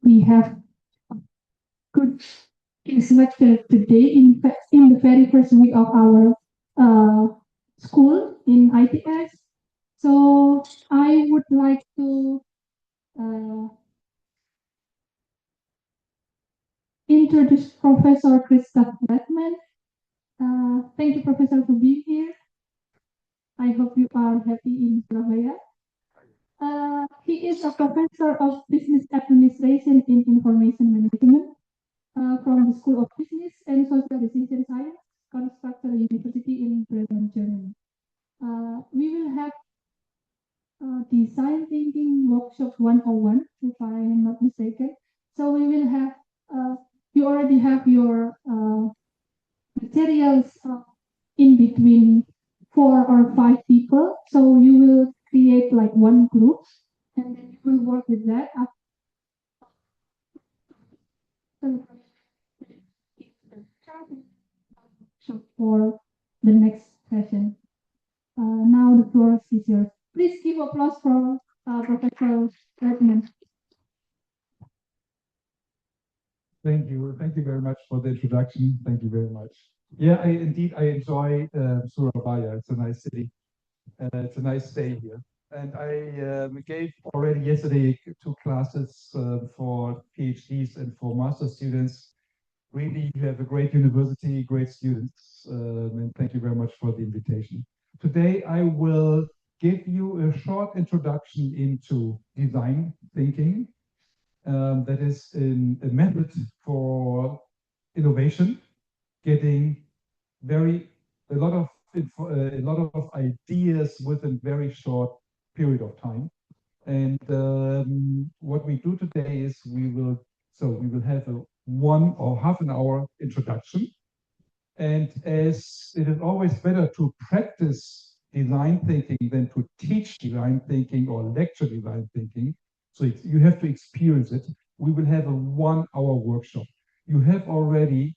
we have good semester today in the very first week of our school in ITS. So I would like to introduce Professor Christoph Latteman. Thank you, Professor, for being here. I hope you are happy in Surabaya. He is a professor of business administration in information management from the School of Business and Social Decision Science, Constructor University in Bremen, Germany. We will have design thinking workshop 101, if I am not mistaken. So we will have, you already have your materials in between 4 or 5 people. So you will create like one group and then you will work with that for the next session. Now the floor is yours. Please give applause for Professor Latteman. Thank you. Thank you very much for the introduction. Thank you very much. Yeah, I enjoy Surabaya. It's a nice city. It's a nice day here. And I gave already yesterday 2 classes for PhDs and for master students. Really, you have a great university, great students, and thank you very much for the invitation. Today, I will give you a short introduction into design thinking. That is a method for innovation, getting a lot of ideas within very short period of time. And what we do today is we will have a 1 or half an hour introduction. And as it is always better to practice design thinking than to teach design thinking or lecture design thinking, so you have to experience it. We will have a 1 hour workshop. You have already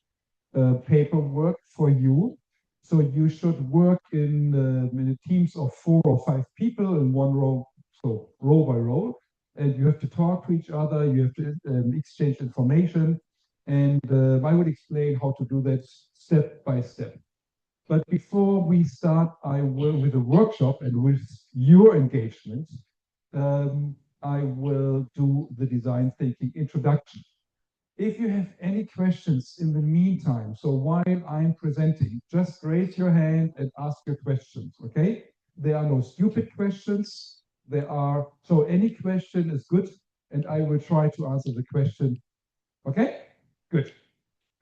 paperwork for you. So you should work in teams of 4 or 5 people in 1 row, so row by row. And you have to talk to each other. You have to exchange information. And I would explain how to do that step by step. But before we start, I will, with the workshop and with your engagement, I will do the design thinking introduction. If you have any questions in the meantime, so while I'm presenting, just raise your hand and ask your questions, okay? There are no stupid questions. So any question is good, and I will try to answer the question. Okay? Good.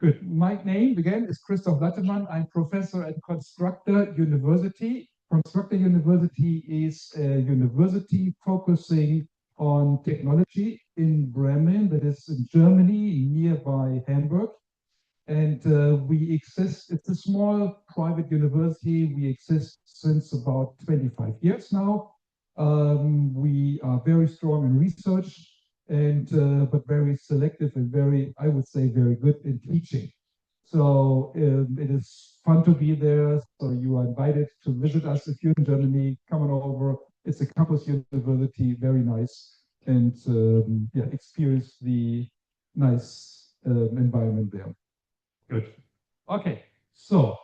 Good. My name, again, is Christoph Latteman. I'm professor at Constructor University. Constructor University is a university focusing on technology in Bremen, that is in Germany, nearby Hamburg. And we exist, it's a small private university. We exist since about 25 years now. We are very strong in research, and but very selective and very, I would say, very good in teaching. So it is fun to be there. So you are invited to visit us if you're in Germany. Come on over. It's a campus university, very nice, and yeah, experience the nice environment there. Good. Okay. So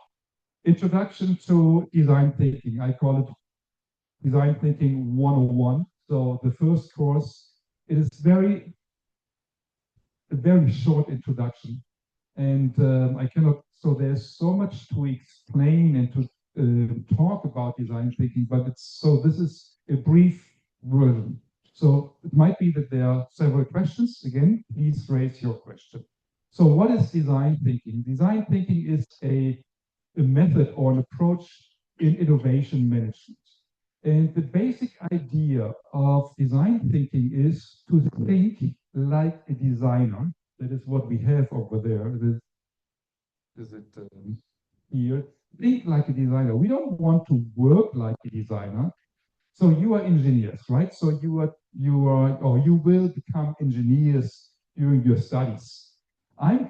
introduction to design thinking. I call it Design Thinking 101. So the first course, it is a very short introduction. And I cannot, so there's so much to explain and to talk about design thinking, but this is a brief version. So it might be that there are several questions. Again, please raise your question. So what is design thinking? Design thinking is a method or an approach in innovation management. And the basic idea of design thinking is to think like a designer. That is what we have over there. Is it here? Think like a designer. We don't want to work like a designer. So you are engineers, right? So you will become engineers during your studies. I'm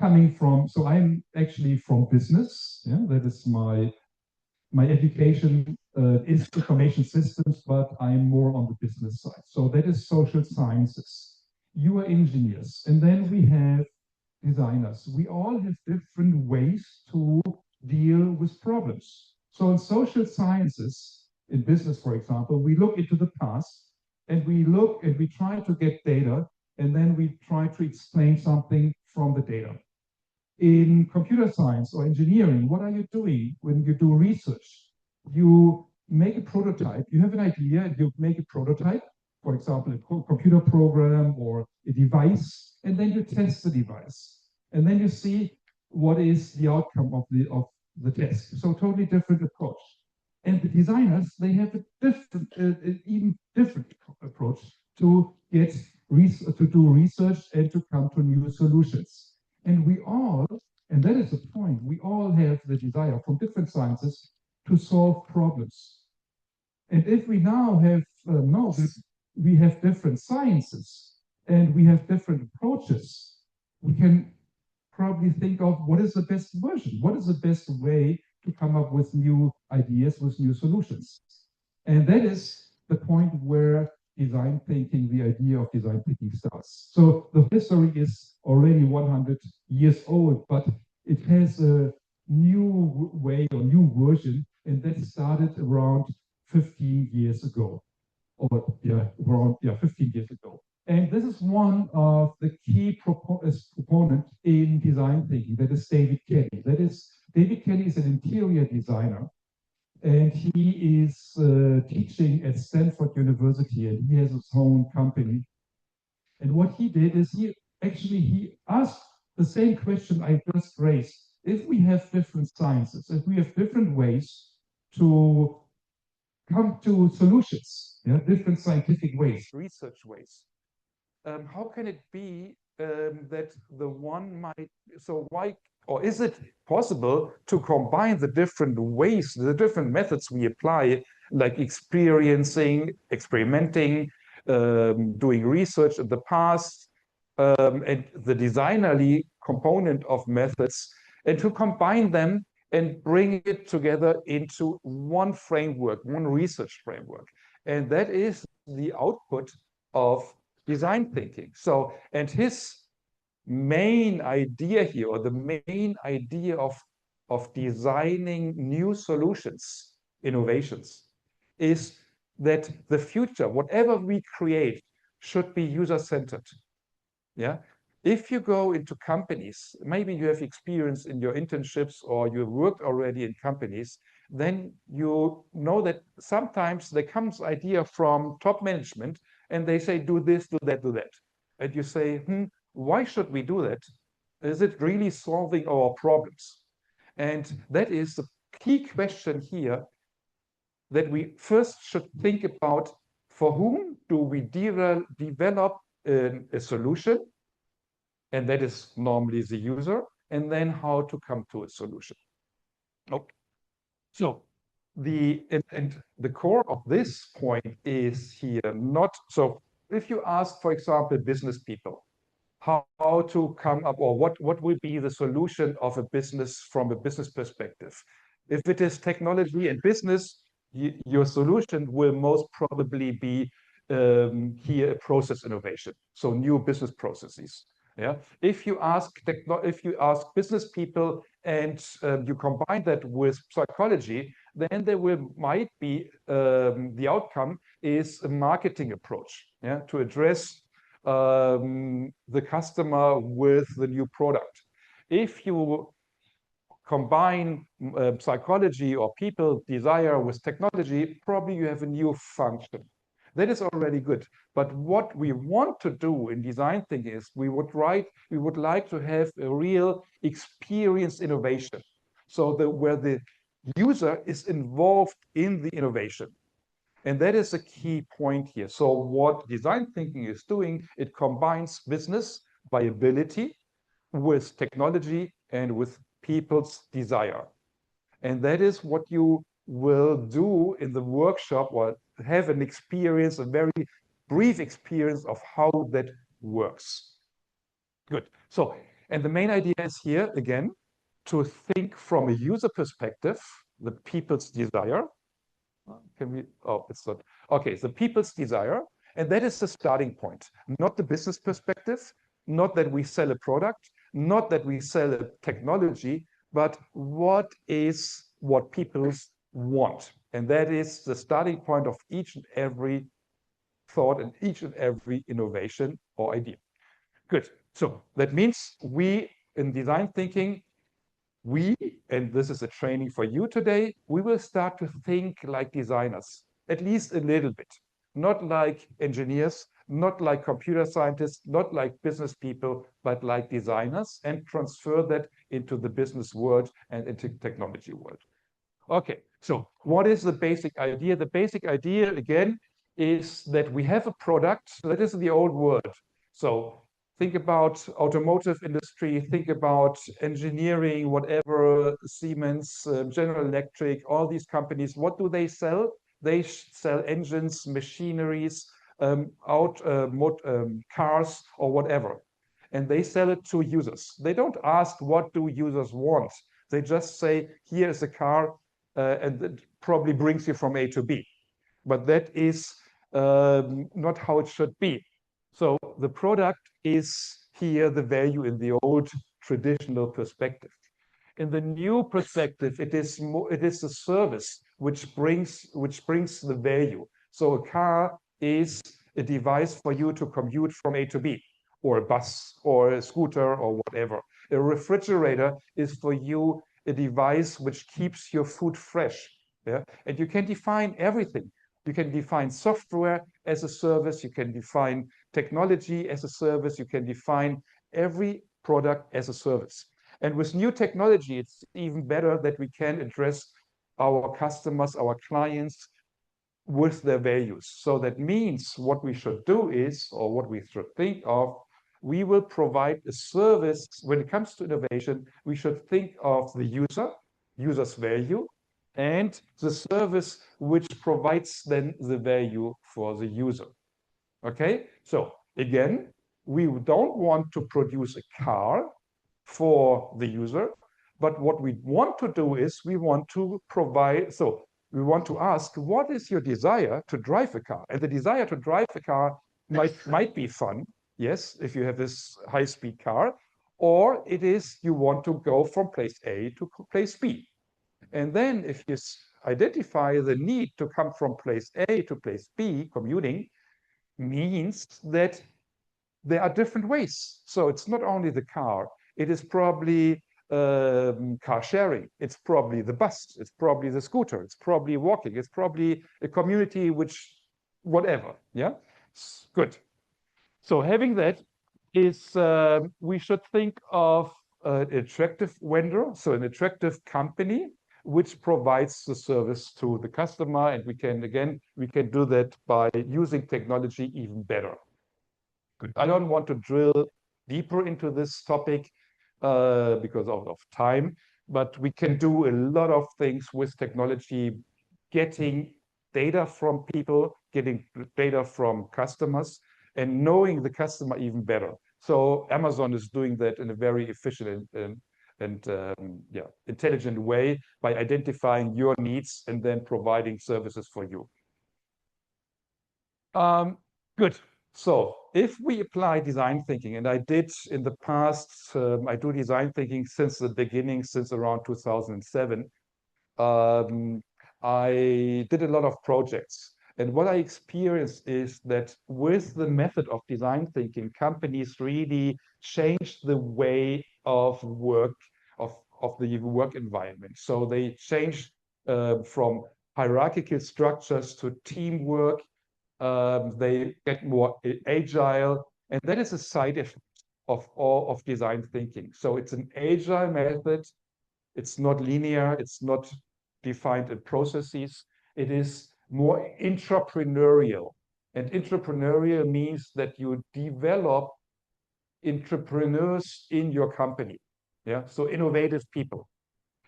actually from business. Yeah, that is my education is information systems, but I'm more on the business side. So that is social sciences. you are engineers, and then we have designers. We all have different ways to deal with problems. So in social sciences, in business, for example, we look into the past and we look and we try to get data, and then we try to explain something from the data. In computer science or engineering, what are you doing when you do research? You make a prototype. You have an idea and you make a prototype, for example, a computer program or a device, and then you test the device. And then you see what is the outcome of the test. So totally different approach. And the designers, they have a different, even different approach to get to do research and to come to new solutions. And we all, and that is the point, we all have the desire from different sciences to solve problems. And if we now have know that we have different sciences and we have different approaches, we can probably think of what is the best version, what is the best way to come up with new ideas, with new solutions. And that is the point where design thinking, the idea of design thinking starts. So the history is already 100 years old, but it has a new way or new version, and that started around 15 years ago. Or around 15 years ago. And this is one of the key proponent in design thinking. That is David Kelly. David Kelly is an interior designer, and he is teaching at Stanford University, and he has his own company. And what he did is he asked the same question I just raised. If we have different sciences, if we have different ways to come to solutions, different scientific ways, research ways. How can it be that the one might, so why, or is it possible to combine the different ways, the different methods we apply, like experiencing, experimenting, doing research in the past, and the designerly component of methods, and to combine them and bring it together into one framework, one research framework. And that is the output of design thinking. So, and his main idea here, or the main idea of designing new solutions, innovations, is that the future, whatever we create, should be user-centered. Yeah. If you go into companies, maybe you have experience in your internships or you worked already in companies, then you know that sometimes there comes idea from top management and they say, do this, do that, do that. And you say, why should we do that? Is it really solving our problems? And that is the key question here, that we first should think about, for whom do we develop a solution? And that is normally the user, and then how to come to a solution. Okay. So the core of this point is here not, so if you ask, for example, business people, how to come up, or what will be the solution of a business from a business perspective? If it is technology and business, your solution will most probably be here a process innovation, so new business processes. Yeah. If you ask business people and you combine that with psychology, then there might be the outcome is a marketing approach, yeah, to address the customer with the new product. If you combine psychology or people desire with technology, probably you have a new function. That is already good. But what we want to do in design thinking is we would like to have a real experience innovation. So where the user is involved in the innovation. And that is a key point here. So what design thinking is doing, it combines business viability with technology and with people's desire. And that is what you will do in the workshop, or have an experience, a very brief experience of how that works. Good. So, and the main idea is here, again, to think from a user perspective, the people's desire. Can we, oh, it's not, okay, the people's desire, And that is the starting point, not the business perspective, not that we sell a product, not that we sell a technology, but what people want. And that is the starting point of each and every thought and each and every innovation or idea. Good. So that means we in design thinking, and this is a training for you today, we will start to think like designers, at least a little bit. Not like engineers, not like computer scientists, not like business people, but like designers, and transfer that into the business world and into technology world. Okay, so what is the basic idea? The basic idea, again, is that we have a product. That is the old world. So think about automotive industry, think about engineering, whatever, Siemens, General Electric, all these companies. What do they sell? They sell engines, machineries, cars, or whatever. And they sell it to users. They don't ask what do users want. They just say, here is a car, and it probably brings you from A to B. But that is not how it should be. So the product is here the value in the old traditional perspective. In the new perspective, it is a service which brings the value. So a car is a device for you to commute from A to B, or a bus, or a scooter, or whatever. A refrigerator is for you a device which keeps your food fresh. Yeah? And you can define everything. You can define software as a service. You can define technology as a service. You can define every product as a service. And with new technology, it's even better that we can address our customers, our clients, with their values. So that means what we should do is, or what we should think of, we will provide a service. When it comes to innovation, we should think of the user's value, and the service which provides then the value for the user. Okay, so again, we don't want to produce a car for the user, but what we want to do is we want to provide, so we want to ask, what is your desire to drive a car? And the desire to drive a car might be fun, yes, if you have this high-speed car, or it is you want to go from place A to place B. And then if you identify the need to come from place A to place B, commuting, means that there are different ways. So it's not only the car, it is probably car sharing, it's probably the bus, it's probably the scooter, it's probably walking, it's probably a community which, whatever, yeah? Good. So having that is, we should think of an attractive vendor, so an attractive company, which provides the service to the customer. And we can do that by using technology even better. Good. I don't want to drill deeper into this topic because of time, but we can do a lot of things with technology, getting data from people, getting data from customers, and knowing the customer even better. So Amazon is doing that in a very efficient and intelligent way by identifying your needs and then providing services for you. Good. So if we apply design thinking, and I did in the past, I do design thinking since the beginning, since around 2007. I did a lot of projects. And what I experienced is that with the method of design thinking, companies really changed the way of work, of the work environment. So they changed from hierarchical structures to teamwork. They get more agile, and that is a side effect of all of design thinking. So it's an agile method. It's not linear. It's not defined in processes. It is more entrepreneurial. And entrepreneurial means that you develop entrepreneurs in your company. Yeah, so innovative people.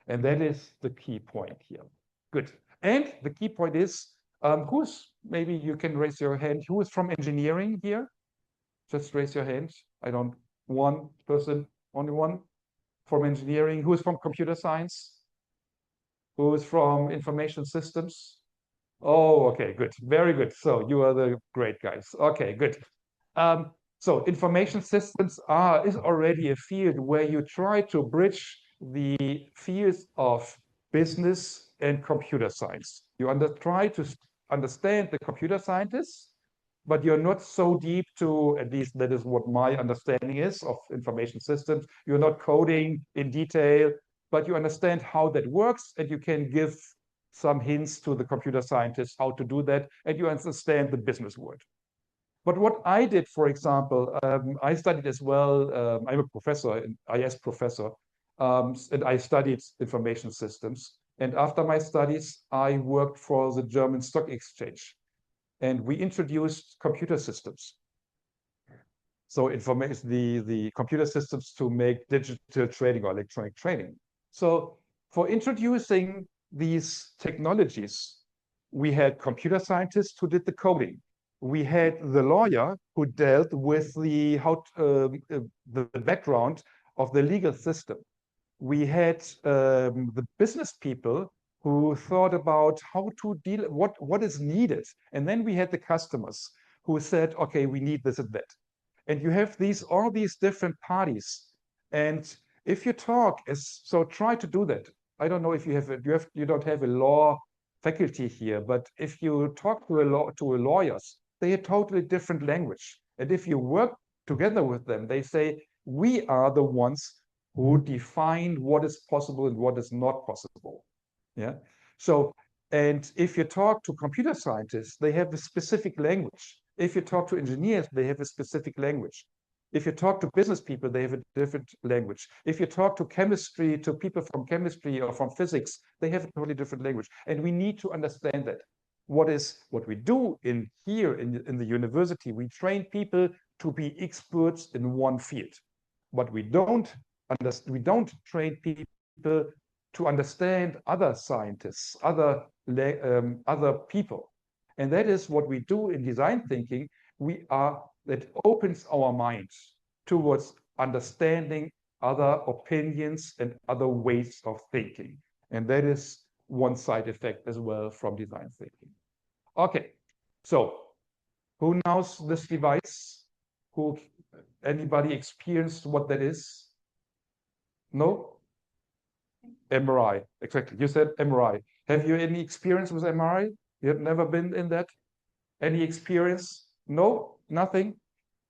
And that is the key point here. Good. And the key point is, maybe you can raise your hand. Who is from engineering here? Just raise your hand. One person, only one from engineering. Who is from computer science? Who is from information systems? Oh, okay, good. Very good. So you are the great guys. Okay, good. So information systems is already a field where you try to bridge the fields of business and computer science. You try to understand the computer scientists, but you're not so deep to, at least that is what my understanding is of information systems. You're not coding in detail, but you understand how that works, and you can give some hints to the computer scientists how to do that, and you understand the business world. But what I did, for example, I studied as well. I'm a professor, an IS professor, and I studied information systems. And after my studies, I worked for the German Stock Exchange, and we introduced computer systems. So information, the computer systems to make digital trading or electronic trading. So for introducing these technologies, we had computer scientists who did the coding. We had the lawyer who dealt with the background of the legal system. We had the business people who thought about how to deal, what is needed. And then we had the customers who said, okay, we need this and that. And you have all these different parties. And if you talk, so try to do that. I don't know if you don't have a law faculty here, but if you talk to lawyers, they have totally different language. And if you work together with them, they say, we are the ones who define what is possible and what is not possible. Yeah. So, and if you talk to computer scientists, they have a specific language. If you talk to engineers, they have a specific language. If you talk to business people, they have a different language. If you talk to people from chemistry or from physics, they have a totally different language. And we need to understand that. What we do in the university, we train people to be experts in one field. But we don't train people to understand other scientists, other people. And that is what we do in design thinking. That opens our minds towards understanding other opinions and other ways of thinking. And that is one side effect as well from design thinking. Okay, so who knows this device? Anybody experienced what that is? No? MRI, exactly. You said MRI. Have you any experience with MRI? You have never been in that? Any experience? No? Nothing?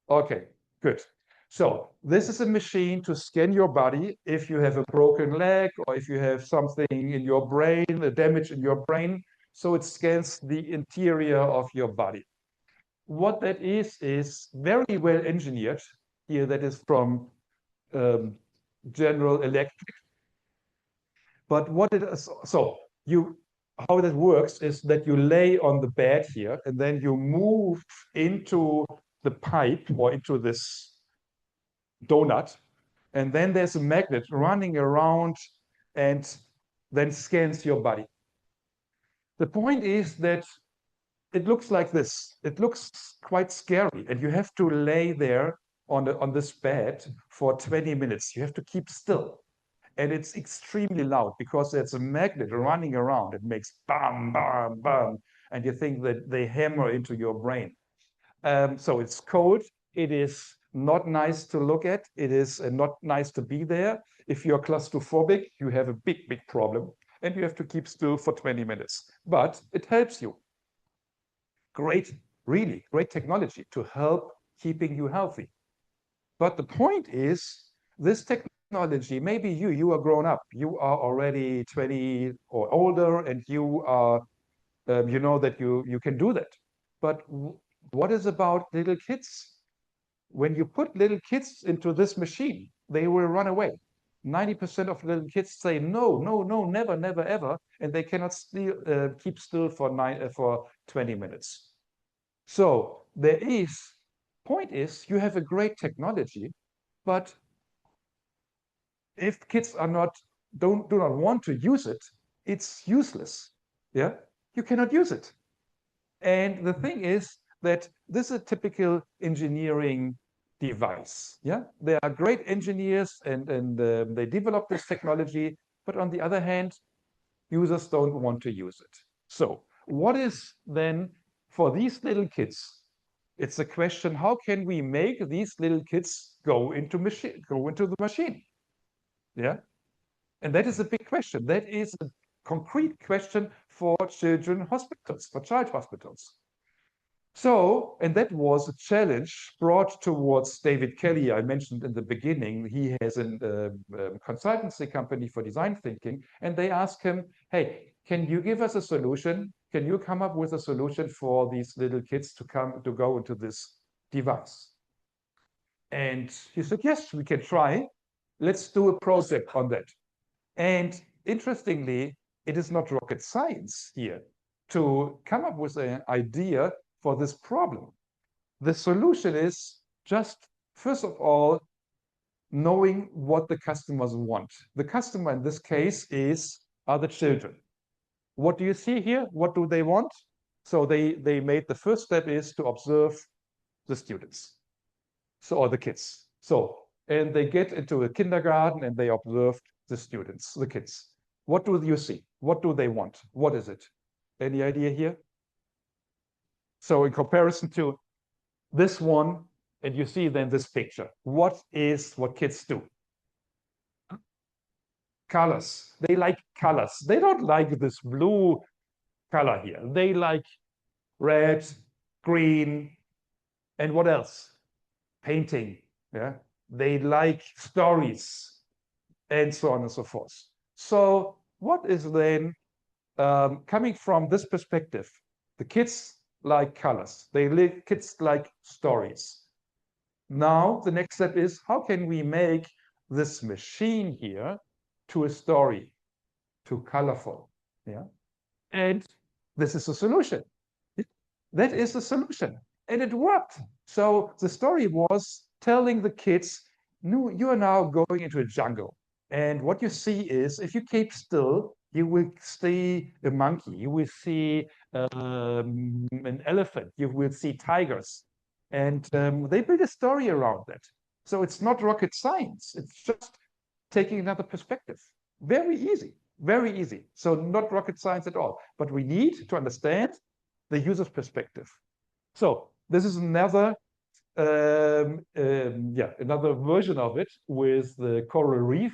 Okay, good. So this is a machine to scan your body if you have a broken leg or if you have something in your brain, a damage in your brain. So it scans the interior of your body. What that is very well engineered. Here, that is from General Electric. But what it is, so how that works is that you lay on the bed here and then you move into the pipe or into this donut, and then there's a magnet running around and then scans your body. The point is that it looks like this. It looks quite scary, and you have to lay there on this bed for 20 minutes. You have to keep still. And it's extremely loud because there's a magnet running around. It makes bam, bam, bam. And you think that they hammer into your brain. So it's cold. It is not nice to look at. It is not nice to be there. If you're claustrophobic, you have a big, big problem. And you have to keep still for 20 minutes. But it helps you. Great, really great technology to help keeping you healthy. But the point is, this technology, maybe you are grown up, you are already 20 or older, and you are, you know that you can do that. But what is about little kids? When you put little kids into this machine, they will run away. 90% of little kids say no, no, no, never, never, ever, and they cannot keep still for 20 minutes. So point is, you have a great technology, but if kids do not want to use it, it's useless. Yeah, you cannot use it. And the thing is that this is a typical engineering device. Yeah, they are great engineers and they develop this technology, but on the other hand, users don't want to use it. So What is then for these little kids? It's a question, how can we make these little kids go into the machine? Yeah. And that is a big question. That is a concrete question for children hospitals, for child hospitals. So, and that was a challenge brought towards David Kelly, I mentioned in the beginning. He has a consultancy company for design thinking, and they asked him, hey, can you give us a solution? Can you come up with a solution for these little kids to go into this device? And he said, yes, we can try. Let's do a project on that. And interestingly, it is not rocket science here to come up with an idea for this problem. The solution is just, first of all, knowing what the customers want. The customer in this case are the children. What do you see here? What do they want? So they made the first step is to observe the students, or the kids. And they get into a kindergarten and they observed the students, the kids. What do you see? What do they want? What is it? Any idea here? So in comparison to this one, and you see then this picture, what kids do? Colors. They like colors. They don't like this blue color here. They like red, green, and what else? Painting. Yeah. They like stories, and so on and so forth. So what is then coming from this perspective? The kids like colors. Kids like stories. Now the next step is, how can we make this machine here to a story, to colorful? Yeah. And this is a solution. That is the solution. And it worked. So the story was telling the kids, no, you are now going into a jungle. And what you see is, if you keep still, you will see a monkey, you will see an elephant, you will see tigers. And they build a story around that. So it's not rocket science. It's just taking another perspective. Very easy, very easy. So not rocket science at all. But we need to understand the user's perspective. So this is another another version of it with the coral reef.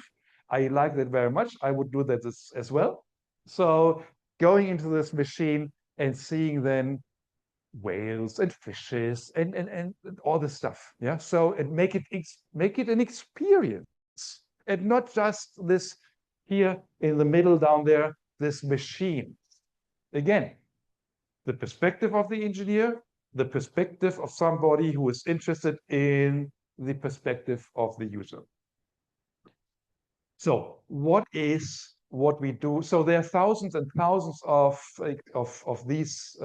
I like that very much. I would do that as well. So going into this machine and seeing then whales and fishes and all this stuff. Yeah. So and make it an experience and not just this here in the middle down there, this machine. Again, the perspective of the engineer, the perspective of somebody who is interested in the perspective of the user. So what we do? So there are thousands and thousands of these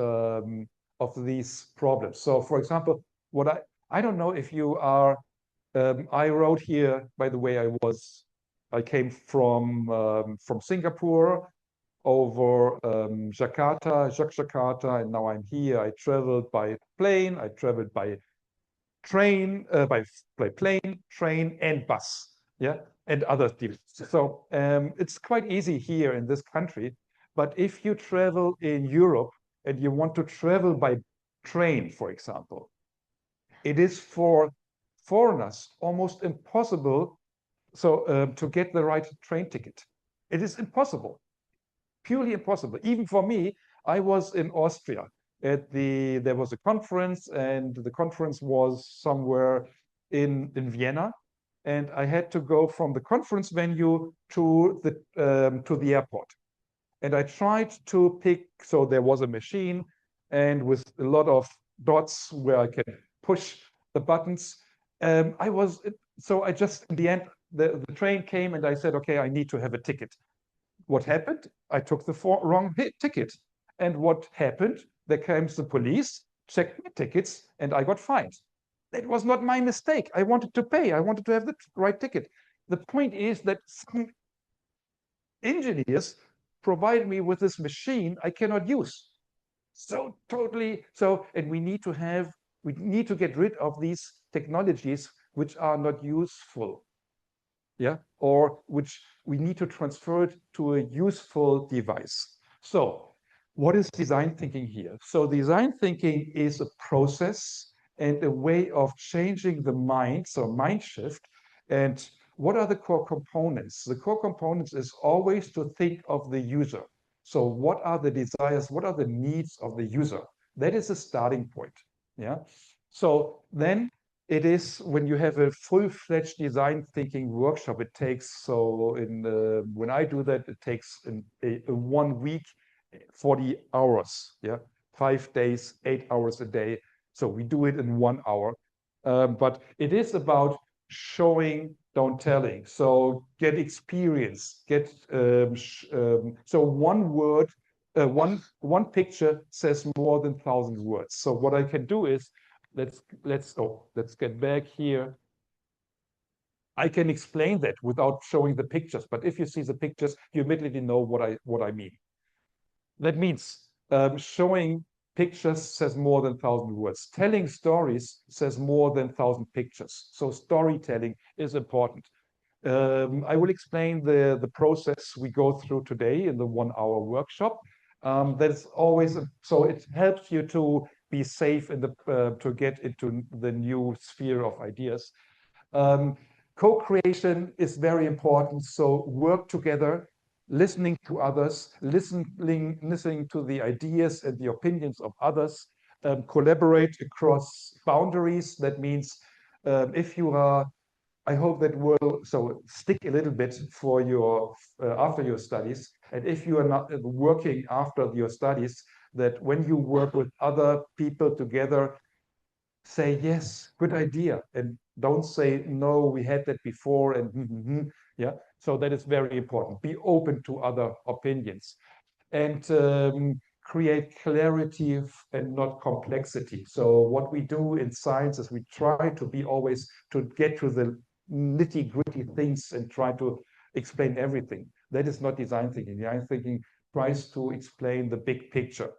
problems. So for example, I don't know if you are. I wrote here, by the way, I came from Singapore over Jakarta, and now I'm here. I traveled by plane, I traveled by train, by plane, train, and bus, yeah, and other deals. So it's quite easy here in this country, but if you travel in Europe and you want to travel by train, for example, it is for foreigners almost impossible to get the right train ticket. It is impossible. Purely impossible. Even for me, I was in Austria there was a conference, and the conference was somewhere in Vienna, and I had to go from the conference venue to the airport. And I tried to pick, so there was a machine and with a lot of dots where I can push the buttons. I just, in the end, the train came and I said, okay, I need to have a ticket. What happened? I took the wrong ticket. And what happened? There came the police, checked my tickets, and I got fined. That was not my mistake. I wanted to pay. I wanted to have the right ticket. The point is that some engineers provide me with this machine I cannot use. And we need to get rid of these technologies which are not useful. Yeah, or which we need to transfer it to a useful device. So What is design thinking here? So design thinking is a process and a way of changing the mind, so mind shift. And what are the core components? The core components is always to think of the user. So what are the desires? What are the needs of the user? That is a starting point. Yeah. So then it is when you have a full-fledged design thinking workshop, it takes, so in when I do that, it takes a 1 week, 40 hours, yeah, 5 days, 8 hours a day. So we do it in 1 hour. But it is about showing, don't telling. So get experience, get so one word, one picture says more than 1,000 words. So what I can do is let's get back here. I can explain that without showing the pictures, but if you see the pictures, you immediately know what I mean. That means showing pictures says more than 1,000 words. Telling stories says more than 1,000 pictures. So storytelling is important. I will explain the process we go through today in the 1 hour workshop. That is always, so it helps you to be safe in the, to get into the new sphere of ideas. Co-creation is very important. So work together, listening to others, listening to the ideas and the opinions of others, collaborate across boundaries. That means if you are, I hope that will so stick a little bit for your after your studies. And if you are not working after your studies, that when you work with other people together, say yes, good idea, and don't say no, we had that before, and yeah. So that is very important. Be open to other opinions, and create clarity and not complexity. So what we do in science is we try to be always to get to the nitty-gritty things and try to explain everything. That is not design thinking. Design thinking tries to explain the big picture.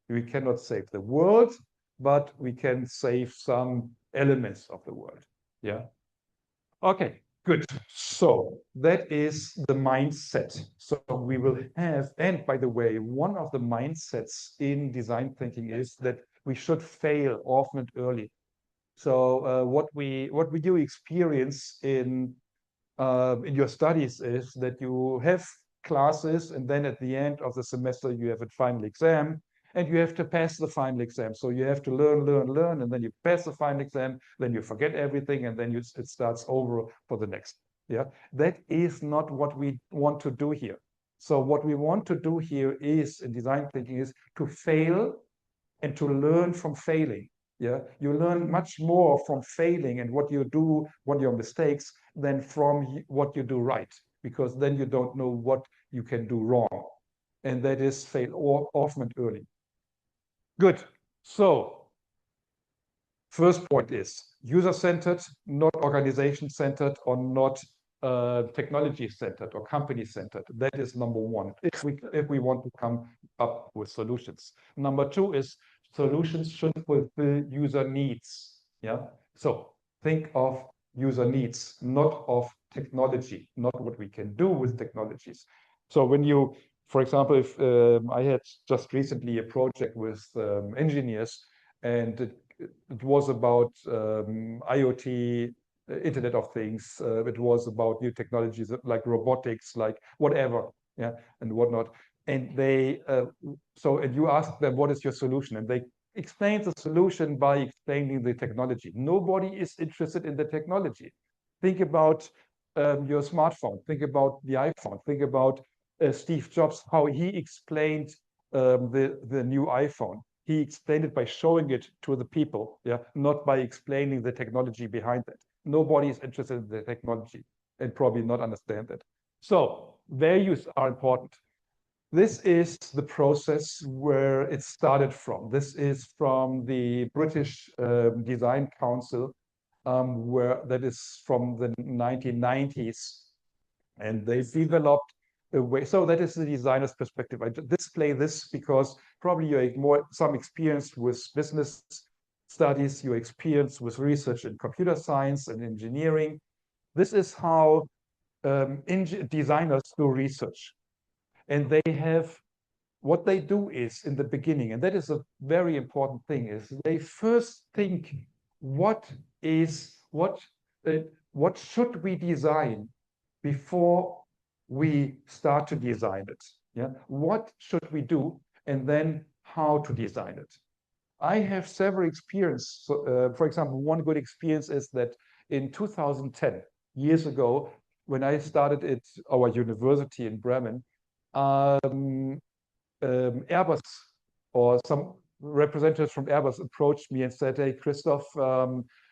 We cannot save the world, but we can save some elements of the world. Yeah. Okay, good. So that is the mindset. So we will have, and by the way, one of the mindsets in design thinking is that we should fail often and early. So what we do experience in your studies is that you have classes, and then at the end of the semester you have a final exam, and you have to pass the final exam. So you have to learn, and then you pass the final exam, then you forget everything, and then it starts over for the next. Yeah, that is not what we want to do here. So what we want to do here is in design thinking is to fail and to learn from failing. Yeah, you learn much more from failing and what you do, what your mistakes, than from what you do right, because then you don't know what you can do wrong, and that is fail often and early. Good. So first point is user-centered, not organization-centered, or not technology-centered or company-centered. That is number one, if we want to come up with solutions. Number two is solutions should fulfill user needs. Yeah. So think of user needs, not of technology, not what we can do with technologies. So when you, for example, if I had just recently a project with engineers, and it was about IoT, Internet of Things. It was about new technologies like robotics, like whatever, yeah, and whatnot. And they, and you ask them, what is your solution? And they explain the solution by explaining the technology. Nobody is interested in the technology. Think about your smartphone. Think about the iPhone. Think about Steve Jobs, how he explained the new iPhone. He explained it by showing it to the people, yeah, not by explaining the technology behind it. Nobody is interested in the technology and probably not understand it. So values are important. This is the process where it started from. This is from the British Design Council, where that is from the 1990s, and they developed a way. So that is the designer's perspective. I display this because probably you have some experience with business studies, your experience with research in computer science and engineering. This is how designers do research, and they have what they do is in the beginning, and that is a very important thing, is they first think what should we design before we start to design it. Yeah, what should we do, and then how to design it. I have several experience. So, for example, one good experience is that in 2010, years ago, when I started at our university in Bremen, Airbus or some representatives from Airbus approached me and said, "Hey, Christoph,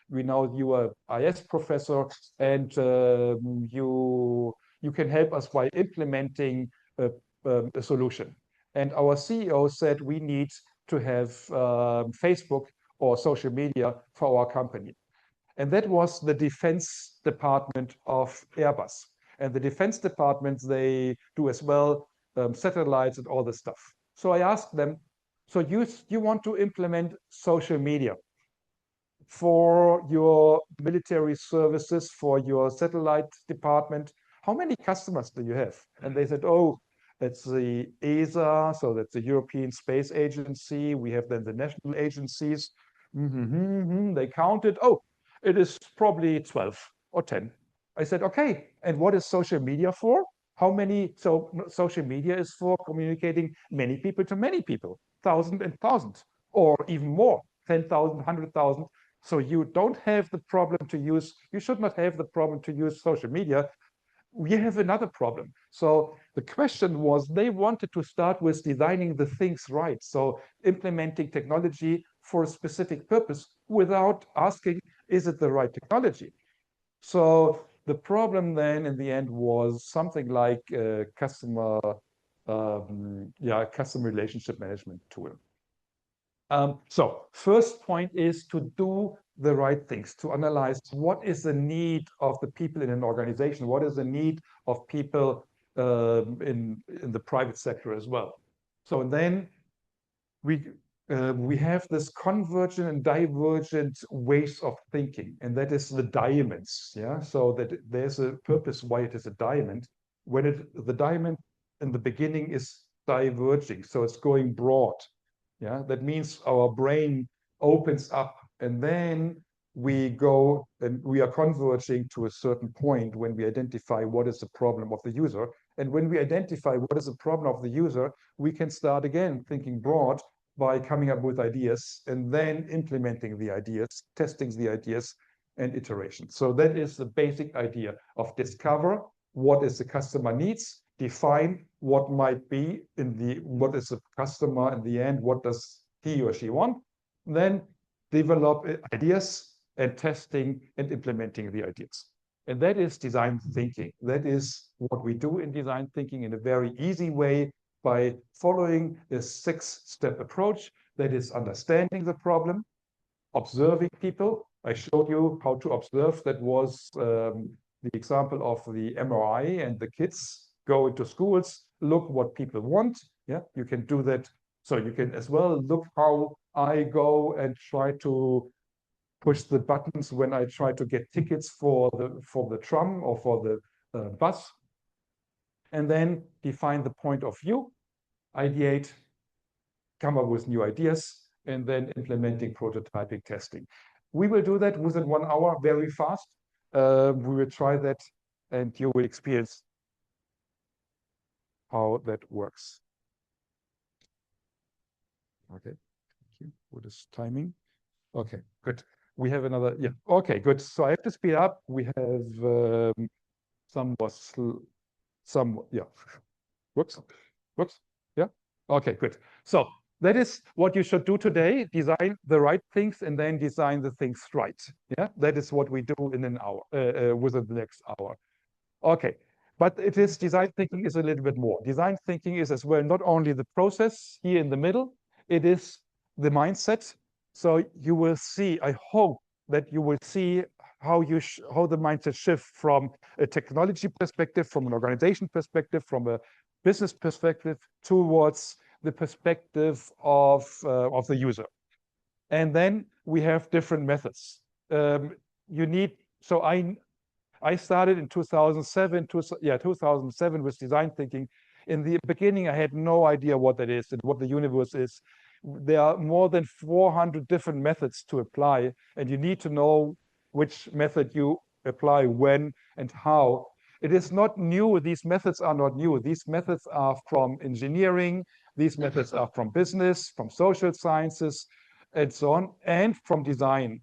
we know you are IS professor, and you can help us by implementing a solution." And our CEO said, "We need to have Facebook or social media for our company." And that was the defense department of Airbus. And the defense departments, they do as well satellites and all this stuff. So I asked them, so you want to implement social media for your military services, for your satellite department? How many customers do you have? And they said, oh, it's the ESA, so that's the European Space Agency. We have then the national agencies. They counted, oh, it is probably 12 or 10. I said, okay, and what is social media for? How many? So social media is for communicating many people to many people, thousands and thousands, or even more, 10,000, 100,000. So you don't have the problem to use, you should not have the problem to use social media. We have another problem. So the question was, they wanted to start with designing the things right. So implementing technology for a specific purpose without asking, is it the right technology? So the problem then in the end was something like customer relationship management tool. So first point is to do the right things, to analyze what is the need of the people in an organization, what is the need of people in the private sector as well. So then we have this convergent and divergent ways of thinking, and that is the diamonds. Yeah, so that there's a purpose why it is a diamond. When the diamond in the beginning is diverging, so it's going broad. Yeah, that means our brain opens up, and then we go and we are converging to a certain point when we identify what is the problem of the user. And when we identify what is the problem of the user, we can start again thinking broad by coming up with ideas and then implementing the ideas, testing the ideas, and iteration. So that is the basic idea of discover what is the customer needs, define what might be what is the customer in the end, what does he or she want, then develop ideas and testing and implementing the ideas. And that is design thinking. That is what we do in design thinking in a very easy way by following a 6-step approach. That is understanding the problem, observing people. I showed you how to observe. That was the example of the MRI, and the kids go into schools, look what people want. Yeah, you can do that. So you can as well look how I go and try to push the buttons when I try to get tickets for the tram or for the bus. And then define the point of view, ideate, come up with new ideas, and then implementing prototyping testing. We will do that within 1 hour very fast. We will try that, and you will experience how that works. Okay, thank you. What is timing? Okay, good. We have another, yeah, okay, good. So I have to speed up. We have yeah, works, yeah, okay, good. So that is what you should do today, design the right things and then design the things right. Yeah, that is what we do in an hour, within the next hour. Okay, but it is design thinking is a little bit more. Design thinking is as well not only the process here in the middle, it is the mindset. So you will see, I hope that you will see how the mindset shift from a technology perspective, from an organization perspective, from a business perspective towards the perspective of the user. And then we have different methods. I started in 2007 with design thinking In the beginning, I had no idea what that is and what the universe is. There are more than 400 different methods to apply, and you need to know which method you apply when and how. It is not new. These methods are not new. These methods are from engineering. These methods are from business, from social sciences, and so on, and from design.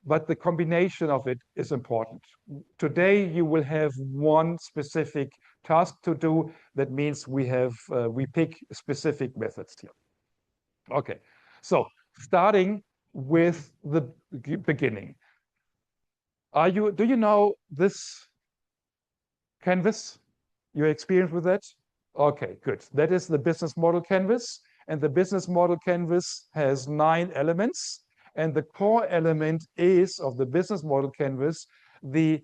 But the combination of it is important. Today, you will have one specific task to do. That means we pick specific methods here. Okay, so starting with the beginning. Do you know this canvas? You experienced with that? Okay, good. That is the business model canvas. And the business model canvas has 9 elements. And the core element is of the business model canvas, the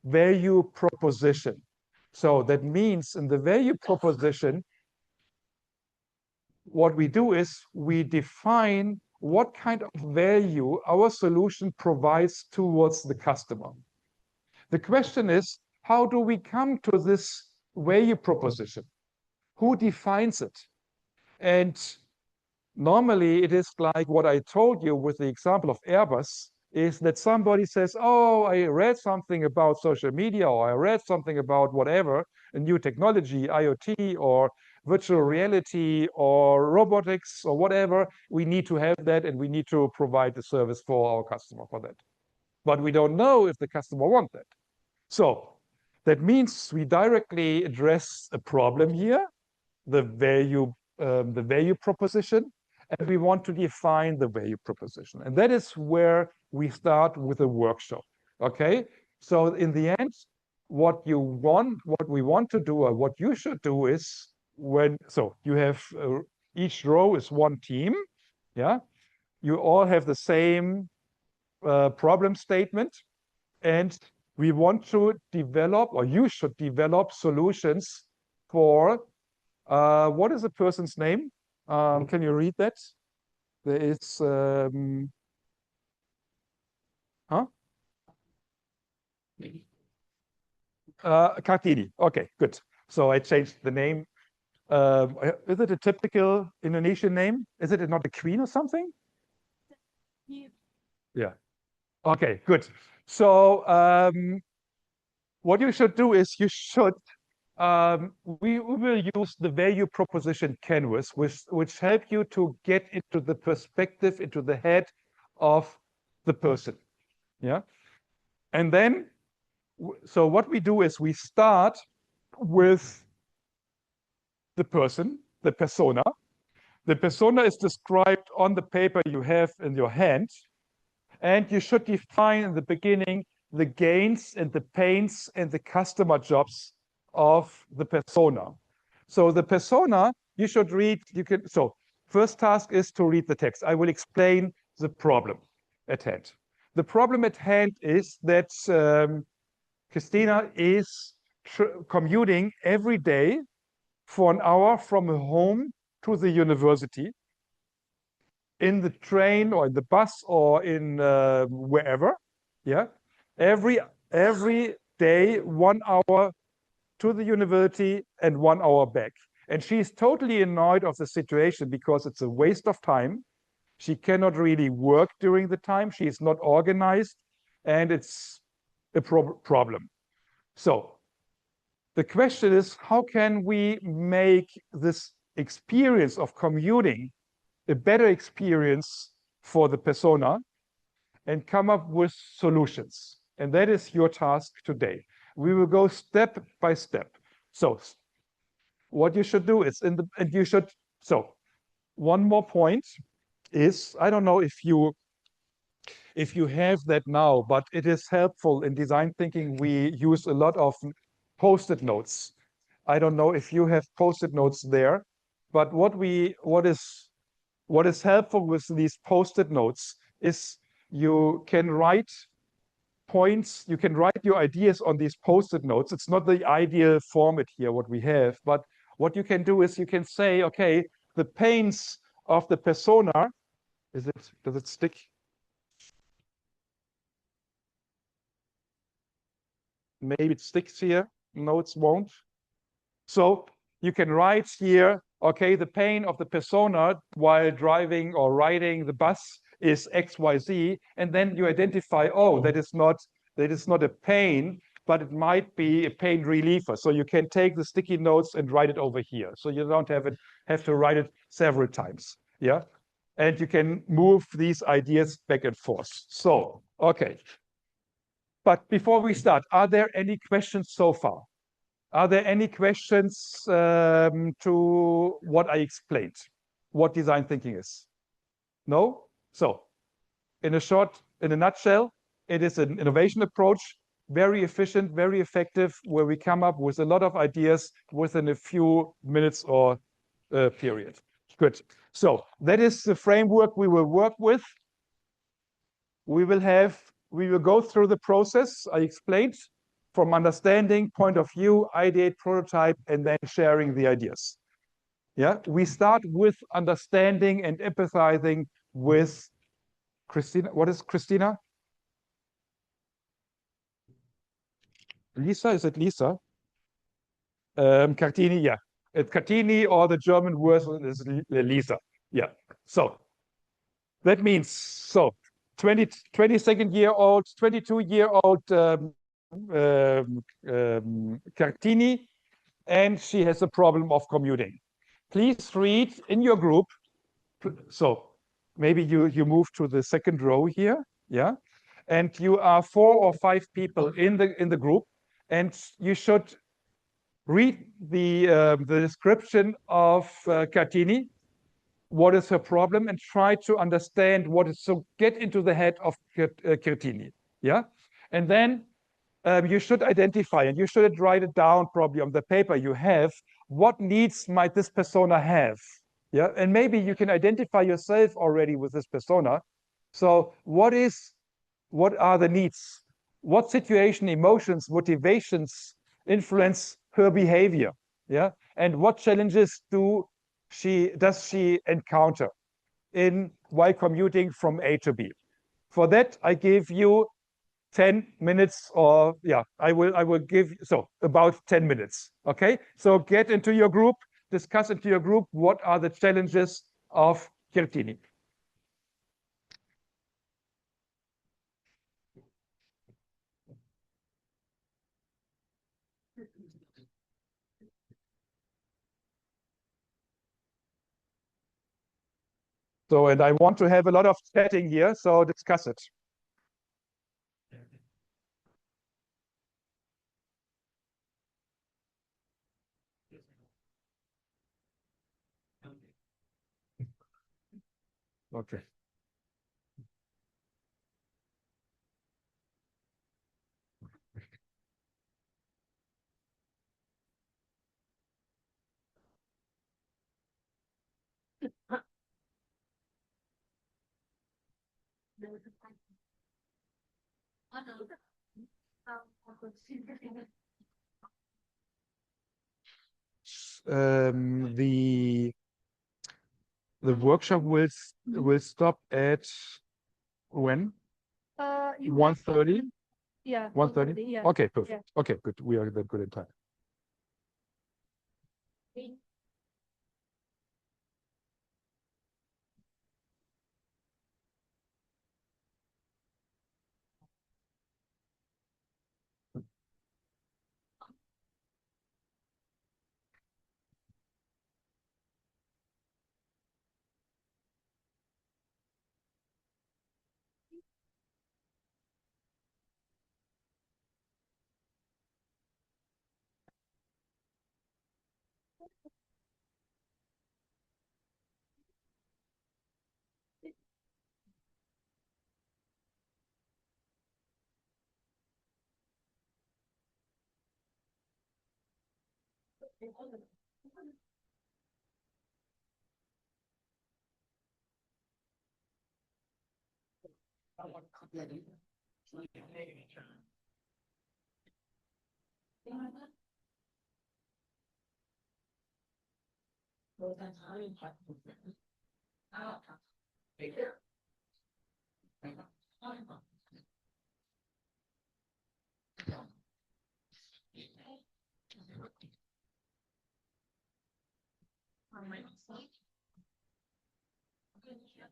value proposition. So that means in the value proposition, what we do is we define what kind of value our solution provides towards the customer. The question is, how do we come to this value proposition? Who defines it? And normally it is like what I told you with the example of Airbus, is that somebody says, oh, I read something about social media, or I read something about whatever, a new technology, IoT, or virtual reality, or robotics, or whatever. We need to have that, and we need to provide the service for our customer for that. But we don't know if the customer wants that. So that means we directly address a problem here, the value proposition, and we want to define the value proposition. And that is where we start with a workshop. Okay, so in the end, what we want to do, or what you should do is so you have each row is one team. Yeah, you all have the same problem statement, and we want to develop, or you should develop, solutions for what is the person's name? Can you read that? There is Kartini. Okay, good. So I changed the name. Is it a typical Indonesian name? Is it not a queen or something? Yeah. Okay, good. So what you should do is we will use the value proposition canvas, which help you to get into the perspective, into the head of the person. Yeah. And then, so what we do is we start with the person, the persona. The persona is described on the paper you have in your hand. And you should define in the beginning the gains and the pains and the customer jobs of the persona. So the persona, you should read, so first task is to read the text. I will explain the problem at hand. The problem at hand is that Christina is commuting every day for an hour from her home to the university, in the train or in the bus or in wherever. Yeah, every day 1 hour to the university and 1 hour back. And she's totally annoyed of the situation because it's a waste of time. She cannot really work during the time. She is not organized, and it's a problem. So the question is, how can we make this experience of commuting a better experience for the persona and come up with solutions? And that is your task today. We will go step by step. So what you should do is so one more point is, I don't know if you have that now, but it is helpful in design thinking. We use a lot of post-it notes. I don't know if you have post-it notes there, but what is helpful with these post-it notes is you can write points, you can write your ideas on these post-it notes. It's not the ideal format here, what we have, but what you can do is you can say, okay, the pains of the persona, does it stick? Maybe it sticks here. No, it won't. So you can write here, okay, the pain of the persona while driving or riding the bus is XYZ, and then you identify, oh, that is not a pain, but it might be a pain reliever. So you can take the sticky notes and write it over here. So you don't have to write it several times. Yeah. And you can move these ideas back and forth. So, okay. But before we start, are there any questions so far? Are there any questions to what I explained? What design thinking is? No? So, in a nutshell, it is an innovation approach, very efficient, very effective, where we come up with a lot of ideas within a few minutes or period. Good. So that is the framework we will work with. We will go through the process I explained from understanding, point of view, ideate, prototype, and then sharing the ideas. Yeah, we start with understanding and empathizing with Christina. What is Christina? Lisa, is it Lisa? Cartini, yeah. It's Cartini, or the German word is Lisa. Yeah. So that means, so 22-year-old, 22-year-old Cartini, and she has a problem of commuting. Please read in your group. So maybe you move to the second row here, yeah? And you are 4 or 5 people in the group, and you should read the description of Cartini. What is her problem, and try to understand what is, so get into the head of Cartini, yeah? And then you should identify, and you should write it down probably on the paper you have, what needs might this persona have, yeah? And maybe you can identify yourself already with this persona. So what are the needs? What situation, emotions, motivations influence her behavior, yeah? And what challenges does she encounter while commuting from A to B? For that, I give you 10 minutes, or yeah, I will give, so about 10 minutes. Okay, so get into your group, discuss into your group what are the challenges of Kirtini. So, and I want to have a lot of chatting here, so discuss it. Okay. The workshop will stop at when? 1:30? Yeah. 1:30? Yeah. Okay, perfect. Yeah. Okay, good. We are then good in time.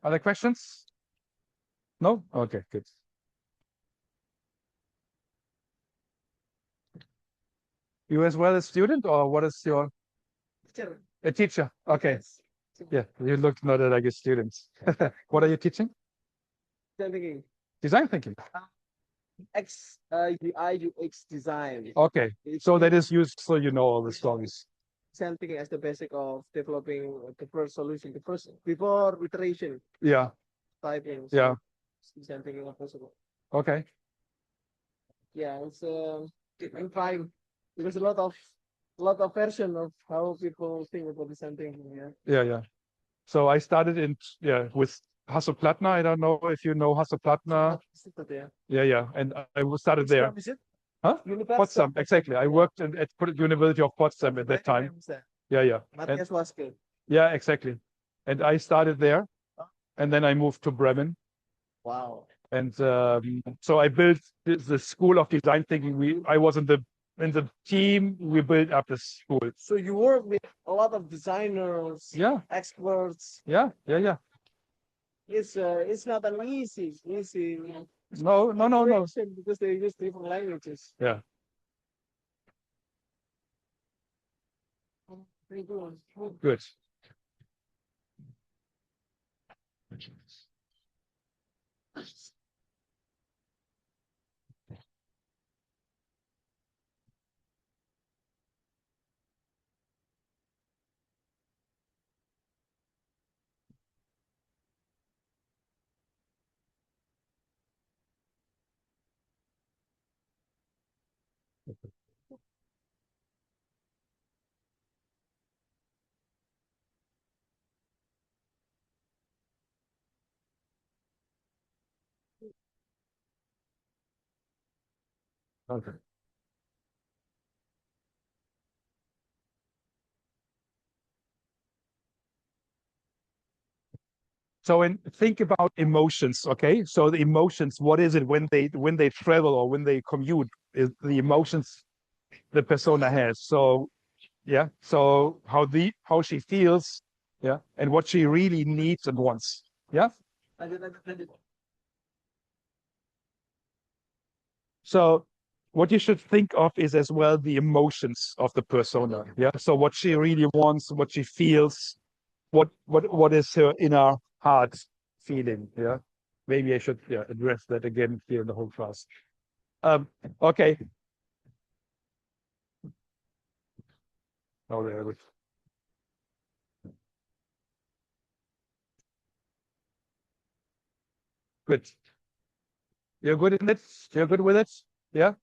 Other questions? No? Okay, good. You as well a student, or what is your a teacher? Okay. Yeah, you look not like a student. What are you teaching? Thinking Design thinking. UI UX design. Okay. So that is used so you know all the stories. Design thinking as the basic of developing the first solution, the first before iteration Yeah. typing. Yeah. Design thinking is possible. Okay. Yeah, it's I'm trying because a lot of version of how people think about design thinking. Yeah. Yeah, yeah. So I started with Hasso-Plattner. I don't know if you know Hasso-Plattner. Yeah. And I started there. Huh? Potsdam, exactly. I worked at University of Potsdam at that time. Yeah. Matthias Waske. Yeah, exactly. And I started there, and then I moved to Bremen. Wow. And so I built the school of design thinking. I was in the team. We built up the school. So you work with a lot of designers, Yeah, experts. yeah. It's not an easy No. operation because they use different languages. Yeah. Very good. Good. Okay. So think about emotions, okay? So the emotions, what is it when they travel or when they commute? Is the emotions the persona has. So yeah, so how she feels, yeah, and what she really needs and wants. Yeah. So what you should think of is as well the emotions of the persona. Yeah. So what she really wants, what she feels, what is her inner heart feeling. Yeah. Maybe I should address that again here in the whole class. Okay. Oh, there we go. Good. You're good in it? You're good with it? Yeah.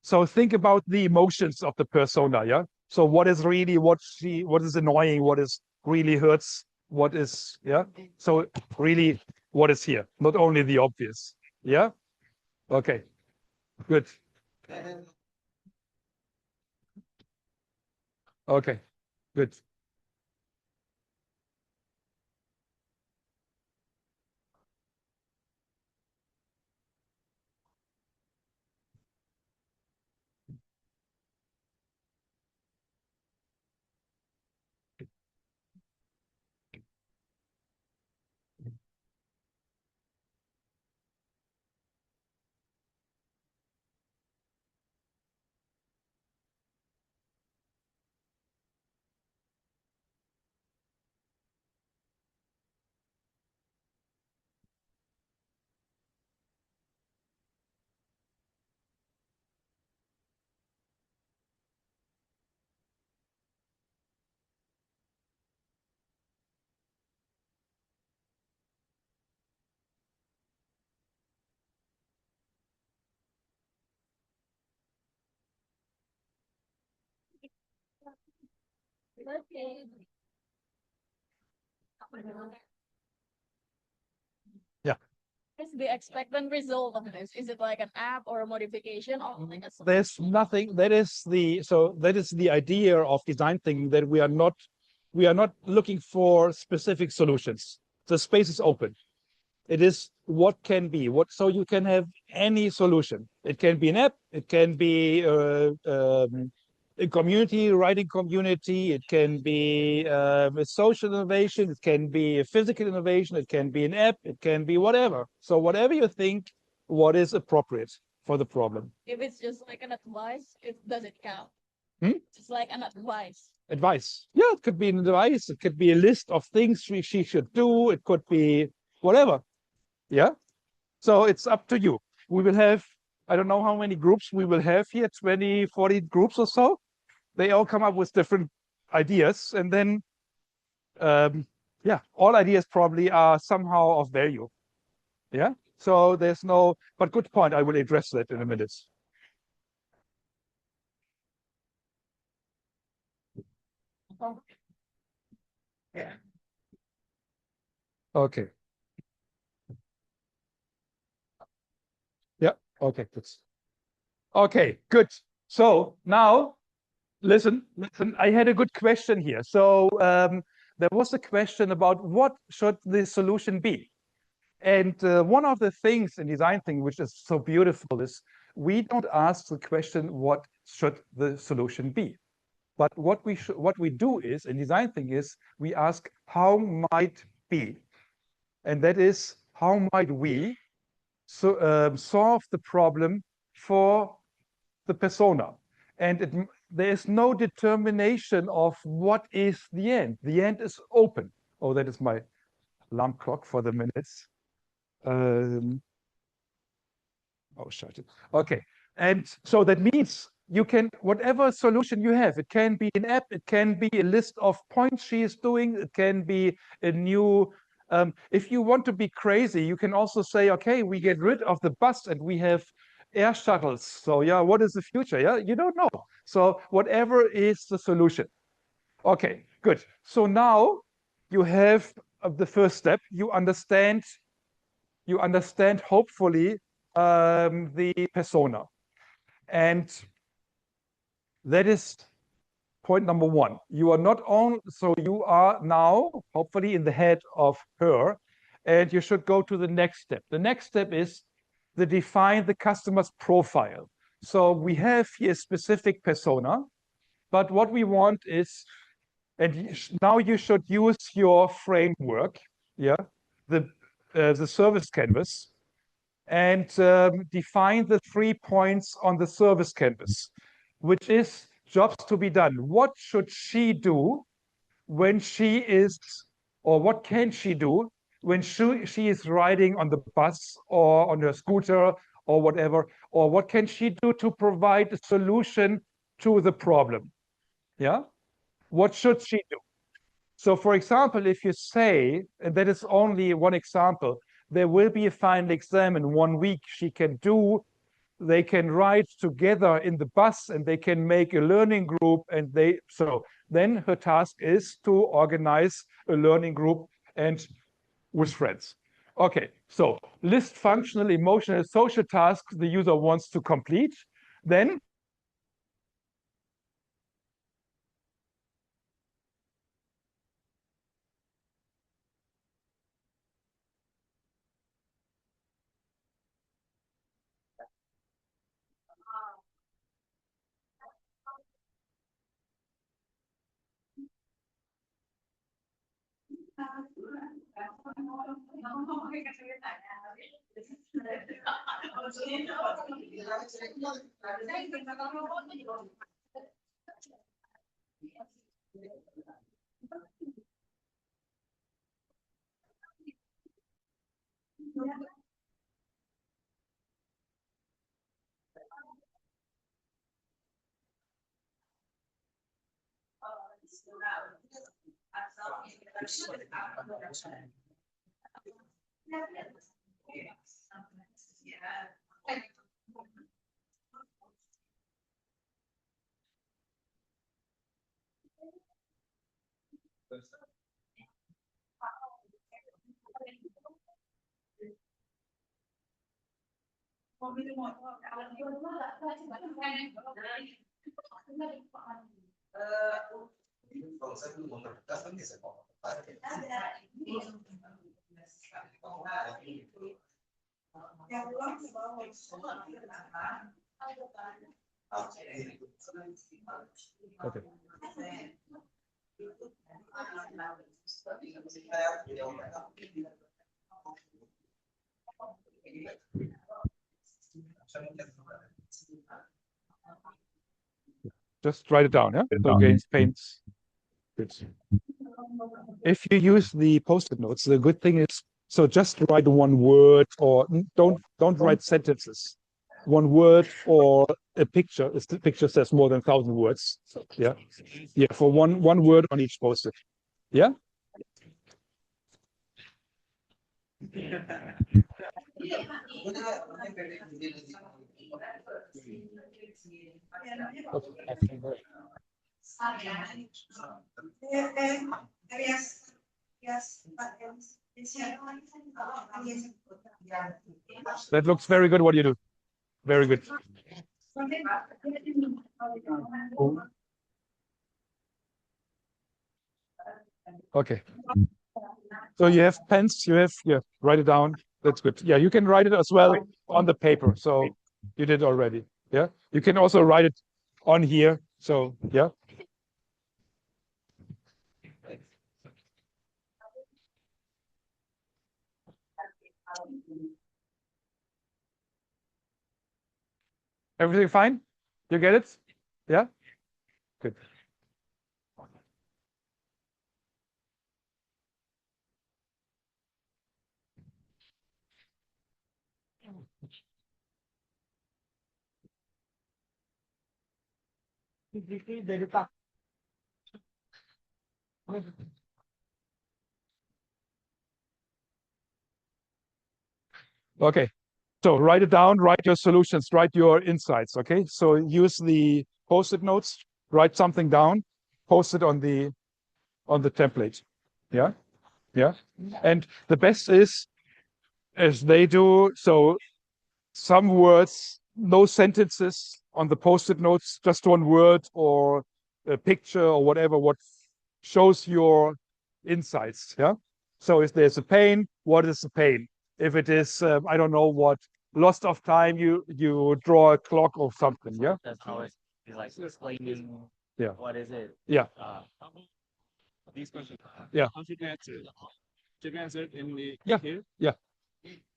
So think about the emotions of the persona, yeah? So what is really what is annoying, what is really hurts, what is, yeah? So really what is here, not only the obvious. Yeah? Okay. Good. Okay. Good. Yeah. Is the expected result of this? Is it like an app or a modification or like a There's nothing. That is the idea of design thinking, that we are not looking for specific solutions. The space is open. It is what can be so you can have any solution. It can be an app, it can be a community, writing community. It can be a social innovation. It can be a physical innovation. It can be an app. It can be whatever. So whatever you think, what is appropriate for the problem. If it's just like an advice, it doesn't count. Hmm? It's like an advice. Advice. Yeah, it could be an advice. It could be a list of things she should do. It could be whatever. Yeah. So it's up to you. We will have, I don't know how many groups we will have here, 20, 40 groups or so. They all come up with different ideas. And then, yeah, all ideas probably are somehow of value. Yeah. So there's no, but good point. I will address that in a minute. Yeah. Okay. Yeah. Okay. Good. Okay. Good. So now, listen. I had a good question here. So there was a question about what should the solution be, and one of the things in design thinking which is so beautiful is we don't ask the question what should the solution be, but what we do is in design thinking is we ask how might be, and that is how might we solve the problem for the persona. And there is no determination of what is the end. The end is open. Oh, that is my alarm clock for the minutes. Oh, shut it. Okay. And so that means you can, whatever solution you have, it can be an app, it can be a list of points she is doing, it can be a new, if you want to be crazy, you can also say, okay, we get rid of the bus and we have air shuttles. So yeah, what is the future? Yeah, you don't know. So whatever is the solution. Okay, good. So now you have the first step. You understand hopefully the persona. And that is point number one. You are not only, so you are now hopefully in the head of her, and you should go to the next step. The next step is to define the customer's profile. So we have here specific persona, but what we want is, and now you should use your framework, yeah, the service canvas, and define the 3 points on the service canvas, which is jobs to be done. What should she do when she is, or what can she do when she is riding on the bus or on her scooter or whatever, or what can she do to provide a solution to the problem? Yeah, what should she do? So for example, if you say, and that is only one example, there will be a final exam in 1 week, they can ride together in the bus and they can make a learning group, and so then her task is to organize a learning group and with friends. Okay, so list functional, emotional, social tasks the user wants to complete. Then Okay. Just write it down, yeah? So against paints. Good. If you use the post-it notes, the good thing is, so just write one word or don't write sentences. One word or a picture. If the picture says more than 1,000 words. Yeah. Yeah, for one word on each post-it. Yeah? That looks very good what you do. Very good. Okay. So you have pens, yeah, write it down. That's good. Yeah, you can write it as well on the paper. So you did already. Yeah. You can also write it on here. So yeah. Everything fine? You get it? Yeah? Good. Okay. So write it down, write your solutions, write your insights. Okay. So use the post-it notes, write something down, post it on the template. Yeah. Yeah. And the best is as they do, so some words, no sentences on the post-it notes, just one word or a picture or whatever, what shows your insights. Yeah. So if there's a pain, what is the pain? If it is, I don't know what, lost of time, you draw a clock or something. Yeah. That's how it's like explaining. Yeah. What is it? Yeah. These questions. Yeah. How should you answer? Should you answer it in the Yeah. here? Yeah.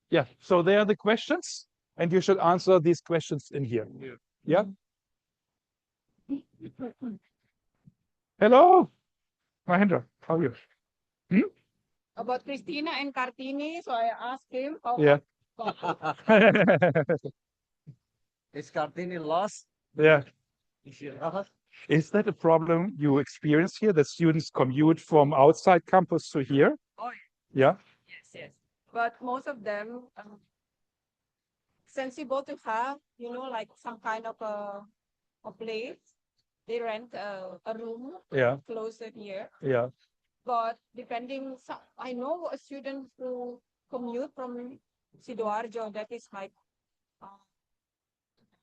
Yeah. So they are the questions, and you should answer these questions in here. Yeah. Hello, Mahendra. How are you? About Christina and Kartini, so I asked him how. Yeah. Is Kartini lost? Yeah. Is she lost? Is that a problem you experience here, that students commute from outside campus to here? Oh, Yeah. yes, yes. But most of them, sensible to have, like some kind of a place. They rent a room Yeah. closer here. Yeah. But depending, I know a student who commute from Sidoarjo that is like a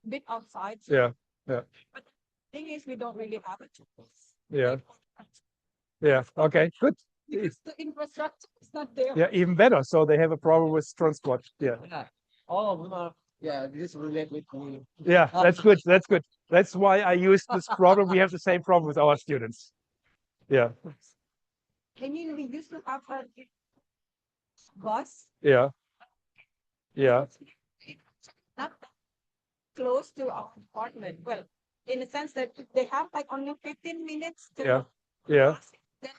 bit outside. Yeah. Yeah. But the thing is, we don't really have a choice. Yeah. Yeah. Okay. Good. Because the infrastructure is not there. Yeah. Even better. So they have a problem with transport. Yeah. Yeah. All of them are. Yeah, this relate with me. Yeah. That's good. That's good. That's why I use this problem. We have the same problem with our students. Yeah. I mean, we used to have a bus. Yeah. Yeah. Not close to our apartment. Well, in a sense that they have like only 15 minutes to Yeah. Yeah. cross it. Then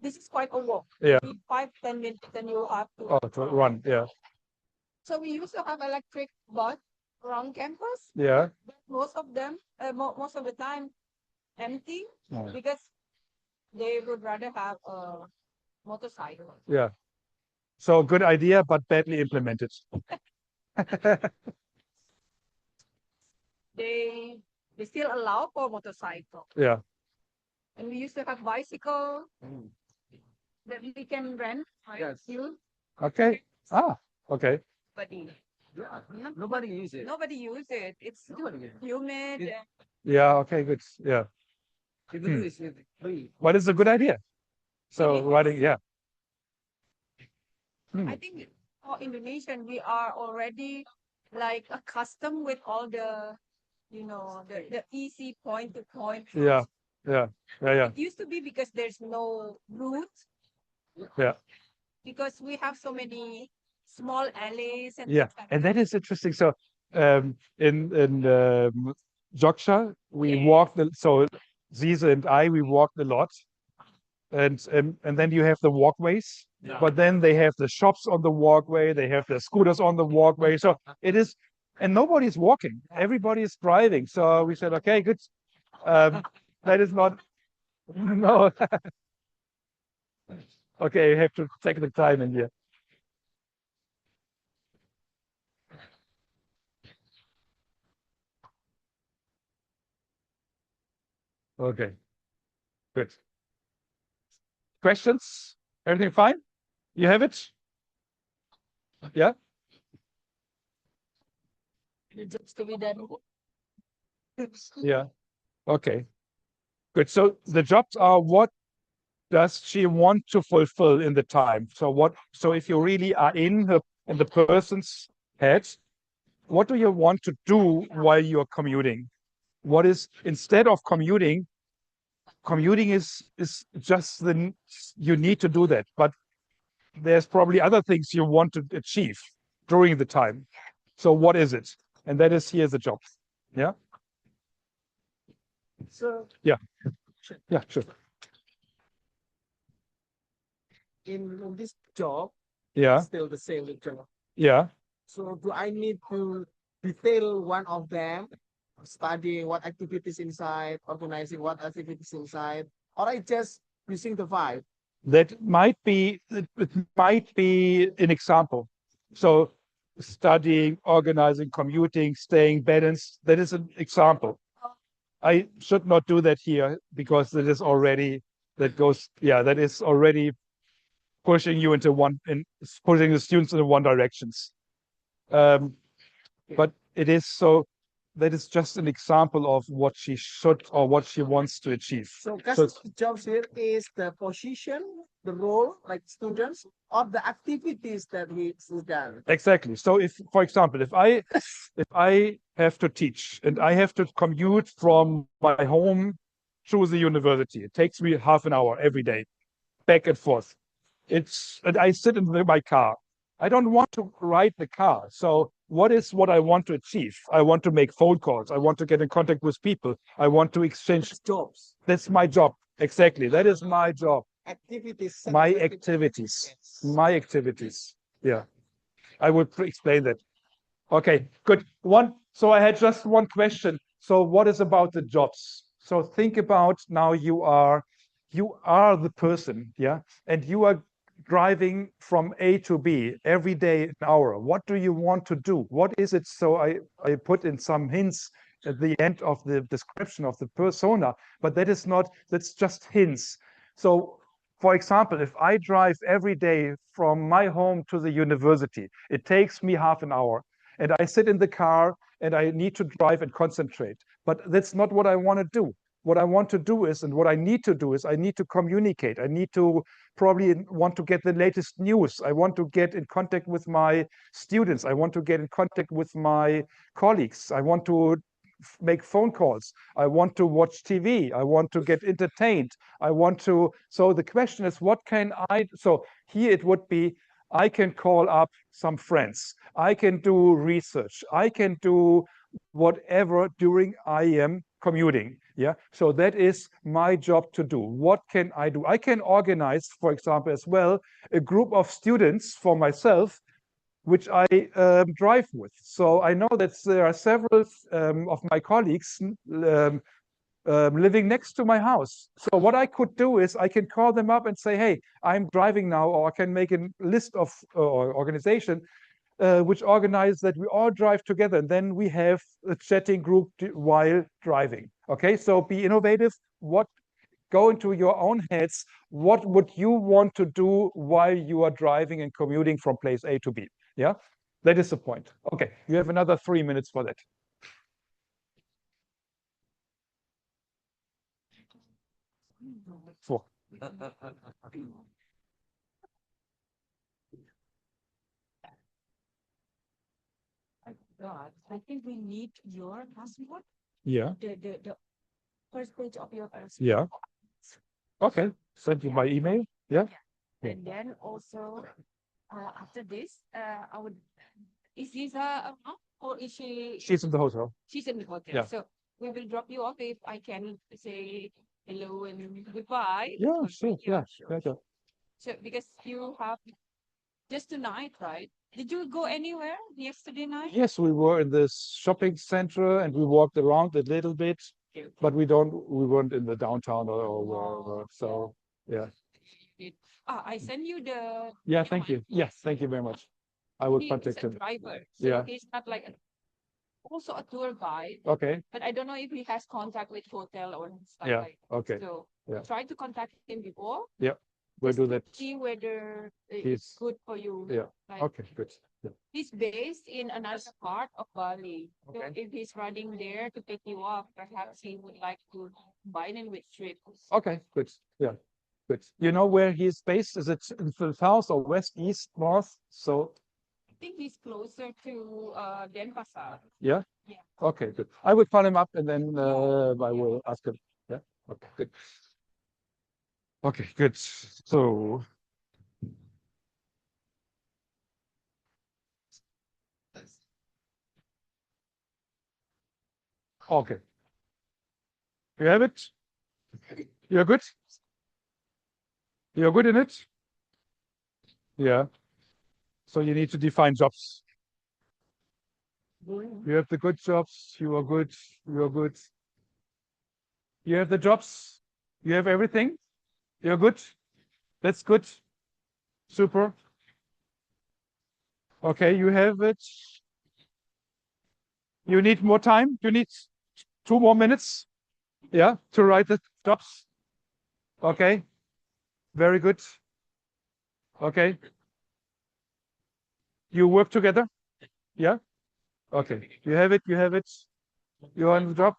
this is quite a walk. Yeah. In 5-10 minutes, then you have to. Oh, to run. Yeah. So we used to have electric bus around campus. Yeah. But most of them, most of the time, empty Oh. because they would rather have a motorcycle. Yeah. So good idea, but badly implemented. They still allow for motorcycle. Yeah. And we used to have bicycle that we can rent. Right? Yes. Use, Okay. Ah, okay. but Yeah. Nobody use it. nobody use it. It's Nobody use it. humid. Yeah. Yeah, okay, good. Yeah. If you do it's free. But it's a good idea. So writing, yeah. I think for Indonesian, we are already like accustomed with all the the easy point to point. Yeah. It used to be because there's no route. Yeah. Because we have so many small alleys and Yeah, things like and that. that is interesting. So in Jogja, we walked. So Zize and I, we walked a lot, and then you have the walkways. But then they have the shops on the walkway. They have the scooters on the walkway. So it is, and nobody's walking. Everybody is driving. So we said, okay, good. That is not no. Okay, you have to take the time in here. Okay, good. Questions? Everything fine? You have it? Yeah? Jobs to be done. Yeah. Okay. Good. So the jobs are, what does she want to fulfill in the time? So if you really are in the person's head, what do you want to do while you're commuting? What is, instead of commuting is just you need to do that, but there's probably other things you want to achieve during the time. So what is it? And that is, here's the job. Yeah. So Yeah, sure. in this job, Yeah, still the same job. yeah. So do I need to detail one of them, studying what activities inside, organizing what activities inside, or I just using the vibe? That might be, it might be an example. So studying, organizing, commuting, staying balanced, that is an example. I should not do that here because that is already, that is already pushing you into pushing the students in one directions. But it is so, that is just an example of what she should or what she wants to achieve. So the jobs here is the position, the role, like students, or the activities that we done. Exactly. So if, for example, if I have to teach and I have to commute from my home to the university, it takes me half an hour every day, back and forth. And I sit in my car. I don't want to ride the car. So what I want to achieve? I want to make phone calls. I want to get in contact with people. I want to exchange Jobs, That's my job. Exactly. That is my job. activities, My activities. My activities. Yeah. I would explain that. Okay, good. So I had just one question. So what is about the jobs? So think about, now you are the person, yeah, and you are driving from A to B every day an hour. What do you want to do? What is it? So I put in some hints at the end of the description of the persona, but that's just hints. So for example, if I drive every day from my home to the university, it takes me half an hour, and I sit in the car and I need to drive and concentrate. But that's not what I want to do. What I want to do is, and what I need to do is, I need to communicate. I need to probably want to get the latest news. I want to get in contact with my students. I want to get in contact with my colleagues. I want to make phone calls. I want to watch TV. I want to get entertained. So the question is, what can I, so here it would be, I can call up some friends. I can do research. I can do whatever during I am commuting. Yeah. So that is my job to do. What can I do? I can organize, for example, as well, a group of students for myself, which I drive with. So I know that there are several of my colleagues living next to my house. So what I could do is I can call them up and say, hey, I'm driving now, or I can make a list of organization which organize that we all drive together, and then we have a chatting group while driving. Okay, so be innovative. Go into your own heads. What would you want to do while you are driving and commuting from place A to B? Yeah, that is the point. Okay, you have another 3 minutes for that. Four. God, I think we need your passport. Yeah. the first page of your Yeah. Okay. Send you my email. Yeah. Yeah. And then also after this, I would. Is Lisa around or is she? She's in the hotel. She's in the hotel. Yeah. So we will drop you off if I can say hello and goodbye. Yeah, Okay, sure. Yeah. sure. Yeah. Yeah. So because you have just tonight, right? Did you go anywhere yesterday night? Yes, we were in this shopping center and we walked around a little bit, but we weren't in the downtown or wherever. So yeah. I send you the. Yeah, thank you. Yes, thank you very much. I will He is contact a him. driver, so Yeah. he's not like also a tour guide. Okay. But I don't know if he has contact with hotel or stuff Yeah. like. Okay. So Yeah. try to contact him before. We'll just do to that. See whether He's- it's good for you. Yeah. Like, Okay, good. Yeah. he's based in another part of Bali. So Okay. if he's running there to pick you up, perhaps he would like to combine it with trips. Okay, good. Yeah. Good. You know where he's based? Is it in the south or west, east, north? So I think he's closer to Denpasar. yeah. Yeah. Okay, good. I will call him up and then I will ask him. Yeah. Okay, good. Okay, good. So okay. You have it? You're good? You're good in it? Yeah. So you need to define jobs. You have the good jobs. You are good. You are good. You have the jobs. You have everything. You're good. That's good. Super. Okay, you have it. You need more time. You need 2 more minutes. Yeah, to write the jobs. Okay. Very good. Okay. You work together? Yeah? Okay. You have it. You have it. You're on the job.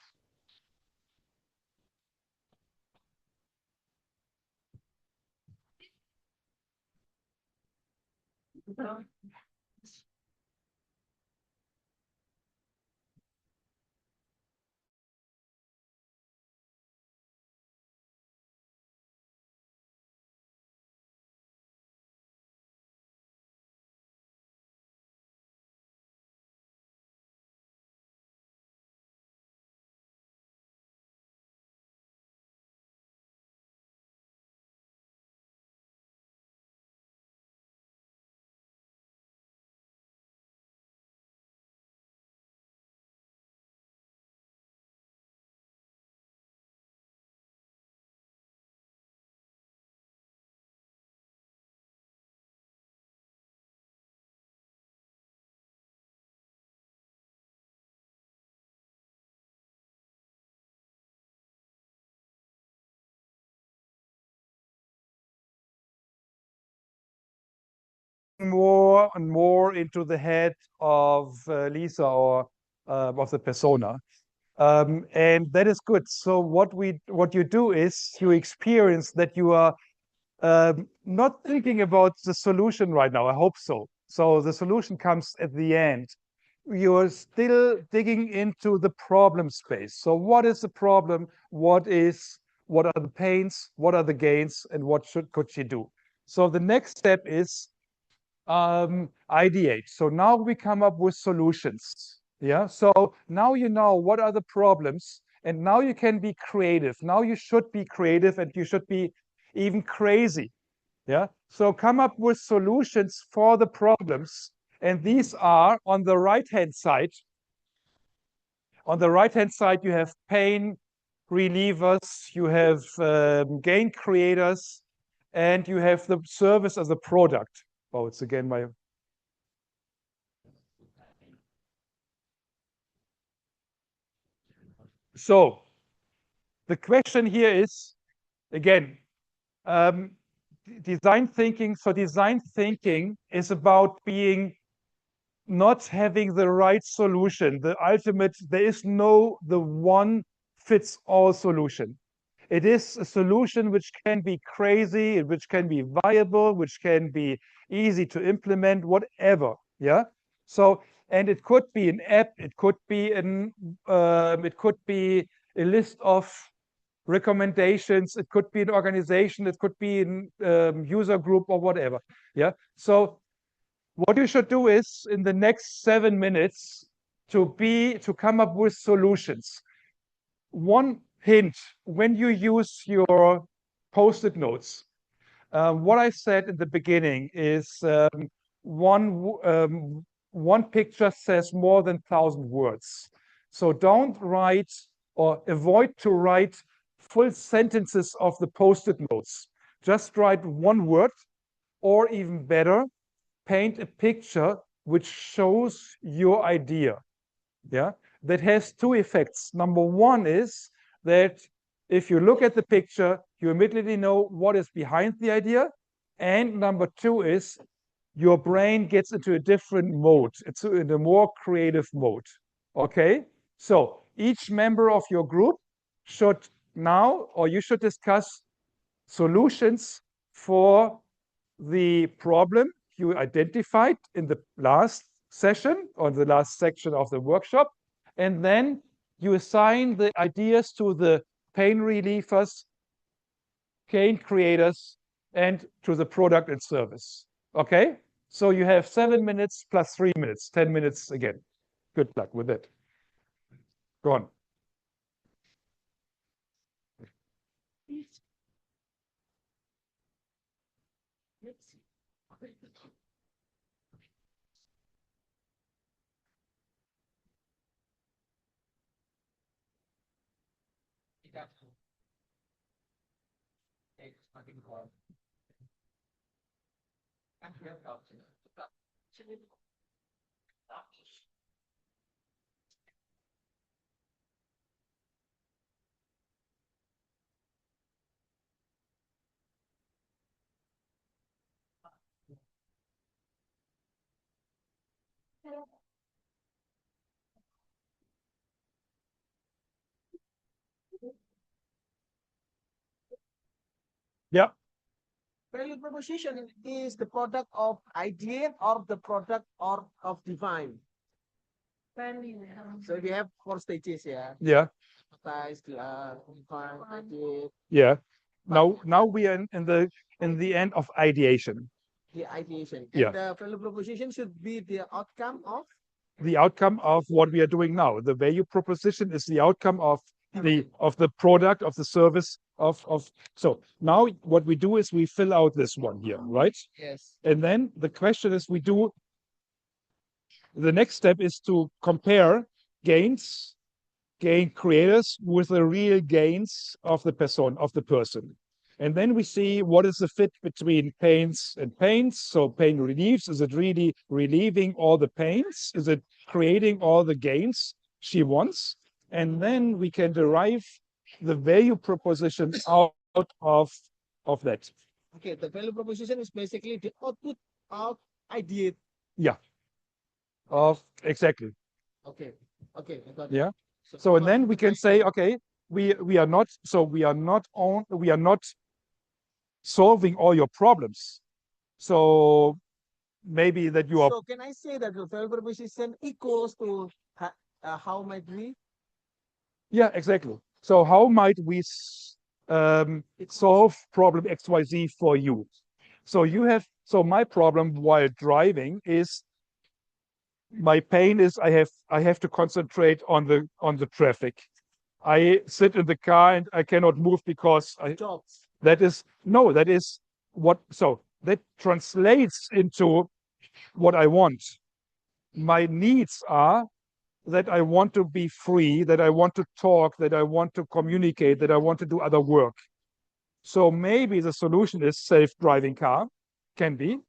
More and more into the head of Lisa or of the persona. And that is good. So what you do is you experience that you are not thinking about the solution right now. I hope so. So the solution comes at the end. You're still digging into the problem space. So what is the problem? What are the pains? What are the gains? And what could she do? So the next step is ideate. So now we come up with solutions. Yeah. So now you know what are the problems, and now you can be creative. Now you should be creative, and you should be even crazy. Yeah. So come up with solutions for the problems, and these are on the right-hand side. On the right-hand side, you have pain relievers, you have gain creators, and you have the service as a product. Oh, it's again my. So the question here is, again, design thinking. So design thinking is about being not having the right solution. The ultimate, there is no the one fits all solution. It is a solution which can be crazy, which can be viable, which can be easy to implement, whatever. Yeah. So And it could be an app, it could be a list of recommendations, it could be an organization, it could be a user group or whatever. Yeah. So what you should do is in the next 7 minutes to come up with solutions. One hint when you use your post-it notes. What I said in the beginning is one picture says more than 1,000 words. So don't write or avoid to write full sentences of the post-it notes. Just write one word, or even better, paint a picture which shows your idea. Yeah, that has two effects. Number one is that if you look at the picture, you immediately know what is behind the idea. And number two is your brain gets into a different mode. It's in a more creative mode. Okay? So each member of your group should now, or you should discuss solutions for the problem you identified in the last session or the last section of the workshop. And then you assign the ideas to the pain relievers, pain creators, and to the product and service. Okay? So you have 7 minutes plus 3 minutes, 10 minutes again. Good luck with it. Go on. Yeah. Value proposition is the product of idea or the product or of divine. So we have 4 stages here. Yeah. Advertise, define, idea. Yeah. Now we are in the end of ideation. The ideation. Yeah. And the value proposition should be the outcome of the outcome of what we are doing now. The value proposition is the outcome of the product, of the service, of so now what we do is we fill out this one here, right? yes. And then the question is the next step is to compare gain creators with the real gains of the person. And then we see what is the fit between pains and pains. So pain relieves, is it really relieving all the pains? Is it creating all the gains she wants? And then we can derive the value proposition out of that. Okay, the value proposition is basically the output of idea. Yeah. Exactly. Okay. Okay. I got it. Yeah. So and then we can say, okay, we are not solving all your problems. So maybe that you are. So can I say that the value proposition equals to how might we? Yeah, exactly. So how might we solve problem XYZ for you? So my problem while driving is my pain is I have to concentrate on the traffic. I sit in the car and I cannot move because that is what, so that translates into what I want. My needs are that I want to be free, that I want to talk, that I want to communicate, that I want to do other work. So maybe the solution is self-driving car, can be,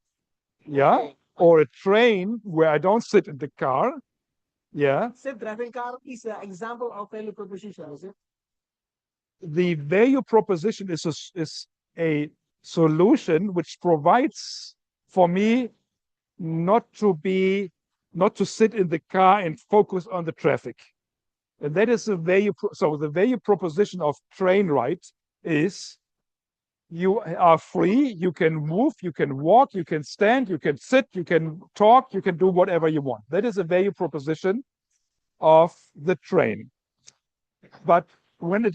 yeah, Okay. or a train where I don't sit in the car, yeah. Self-driving car is an example of value proposition, is it? The value proposition is a solution which provides for me not to sit in the car and focus on the traffic. And that is the value. So the value proposition of train ride is you are free, you can move, you can walk, you can stand, you can sit, you can talk, you can do whatever you want. That is a value proposition of the train. But when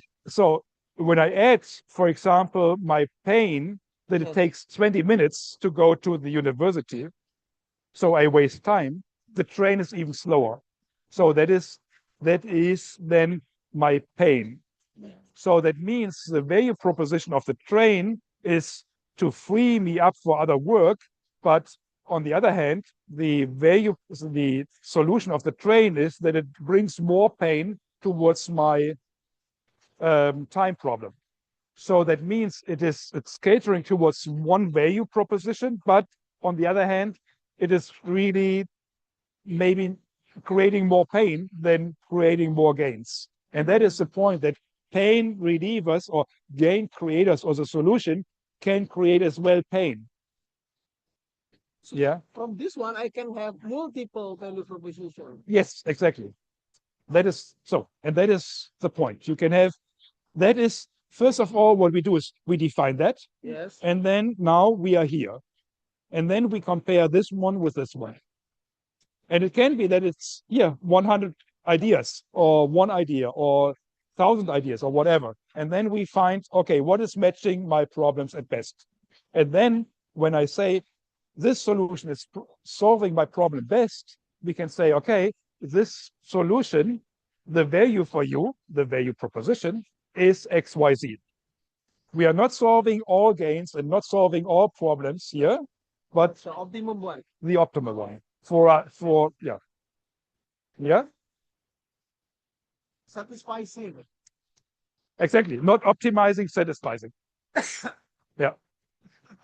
I add, for example, my pain, that it takes 20 minutes to go to the university, so I waste time, the train is even slower. So that is then my pain. So that means the value proposition of the train is to free me up for other work. But on the other hand, the solution of the train is that it brings more pain towards my time problem. So that means it's catering towards one value proposition, but on the other hand, it is really maybe creating more pain than creating more gains. And that is the point, that pain relievers or gain creators or the solution can create as well pain. Yeah. From this one, I can have multiple value proposition. Yes, exactly. That is so, and that is the point. You can have, that is, first of all, what we do is we define that. Yes. And then now we are here. And then we compare this one with this one. And it can be that it's 100 ideas or one idea or 1,000 ideas or whatever. And then we find, okay, what is matching my problems at best? And then when I say this solution is solving my problem best, we can say, okay, this solution, the value for you, the value proposition is XYZ. We are not solving all gains and not solving all problems here, but the optimum one. The optimal one yeah, Satisfying. exactly. Not optimizing, satisfying. Yeah,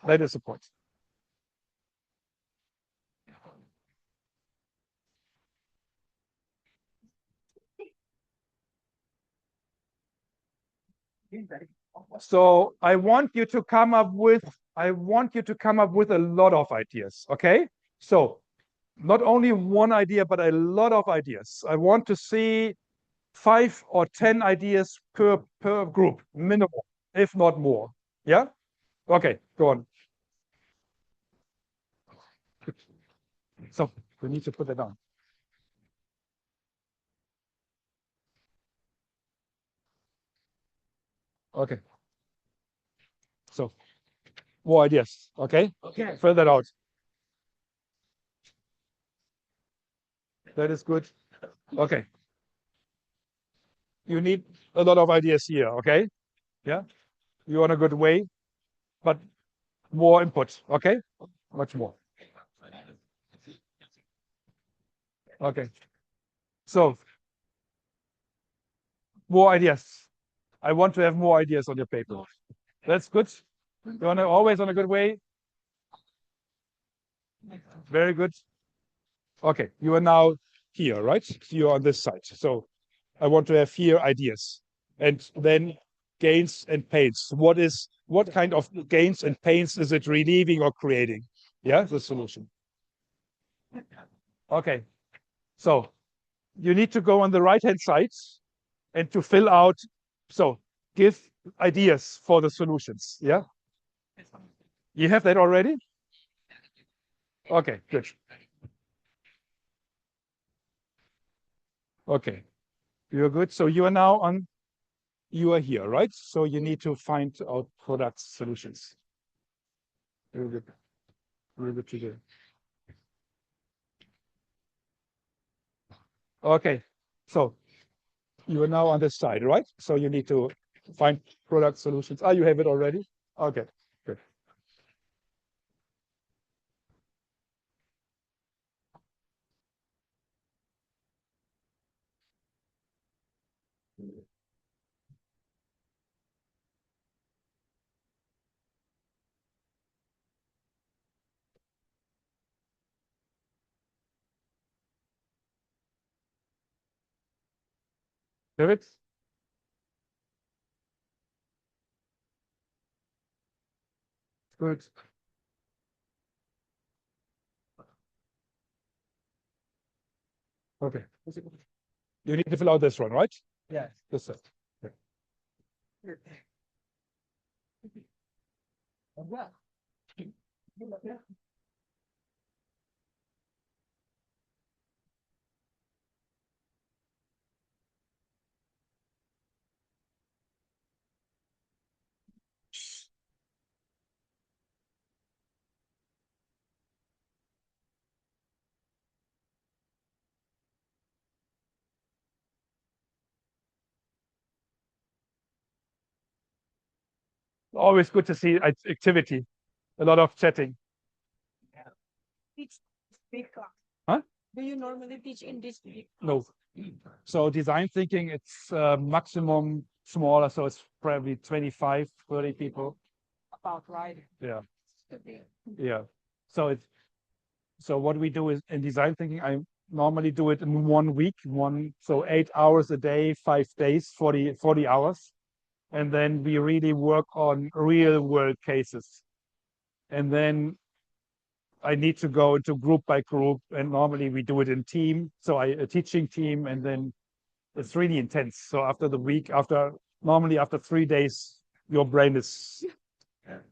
that is the point. So I want you to come up with a lot of ideas. Okay, so not only one idea, but a lot of ideas. I want to see 5 or 10 ideas per group, minimum, if not more. Yeah. Okay, go on. So we need to put that down. Okay. So more ideas. Okay. Okay. Fill that out. That is good. Okay. You need a lot of ideas here. Okay. Yeah. You're on a good way, but more input. Okay. Much more. Okay. So more ideas. I want to have more ideas on your paper. That's good. You're always on a good way. Very good. Okay. You are now here, right? You're on this side. So I want to have here ideas, and then gains and pains. What kind of gains and pains is it relieving or creating? Yeah, the solution. Okay. So you need to go on the right-hand side and to fill out. So give ideas for the solutions. Yeah. You have that already? Okay, good. Okay. You're good. So you are here, right? So you need to find out product solutions. Very good. Very good to do. Okay. So you are now on this side, right? So you need to find product solutions. You have it already? Okay, good. Have it? Good. Okay. You need to fill out this one, right? Yes. This one. Okay. Always good to see activity, a lot of chatting. Teach big class. Huh? Do you normally teach in this big No. class? So design thinking, it's maximum smaller, so it's probably 25, 30 people. About right. Yeah, Okay. yeah. So what we do is in design thinking, I normally do it in 1 week, so 8 hours a day, 5 days, 40 hours. And then we really work on real world cases. And then I need to go into group by group, and normally we do it in team. So a teaching team, and then it's really intense. So after the week, normally after 3 days, your brain is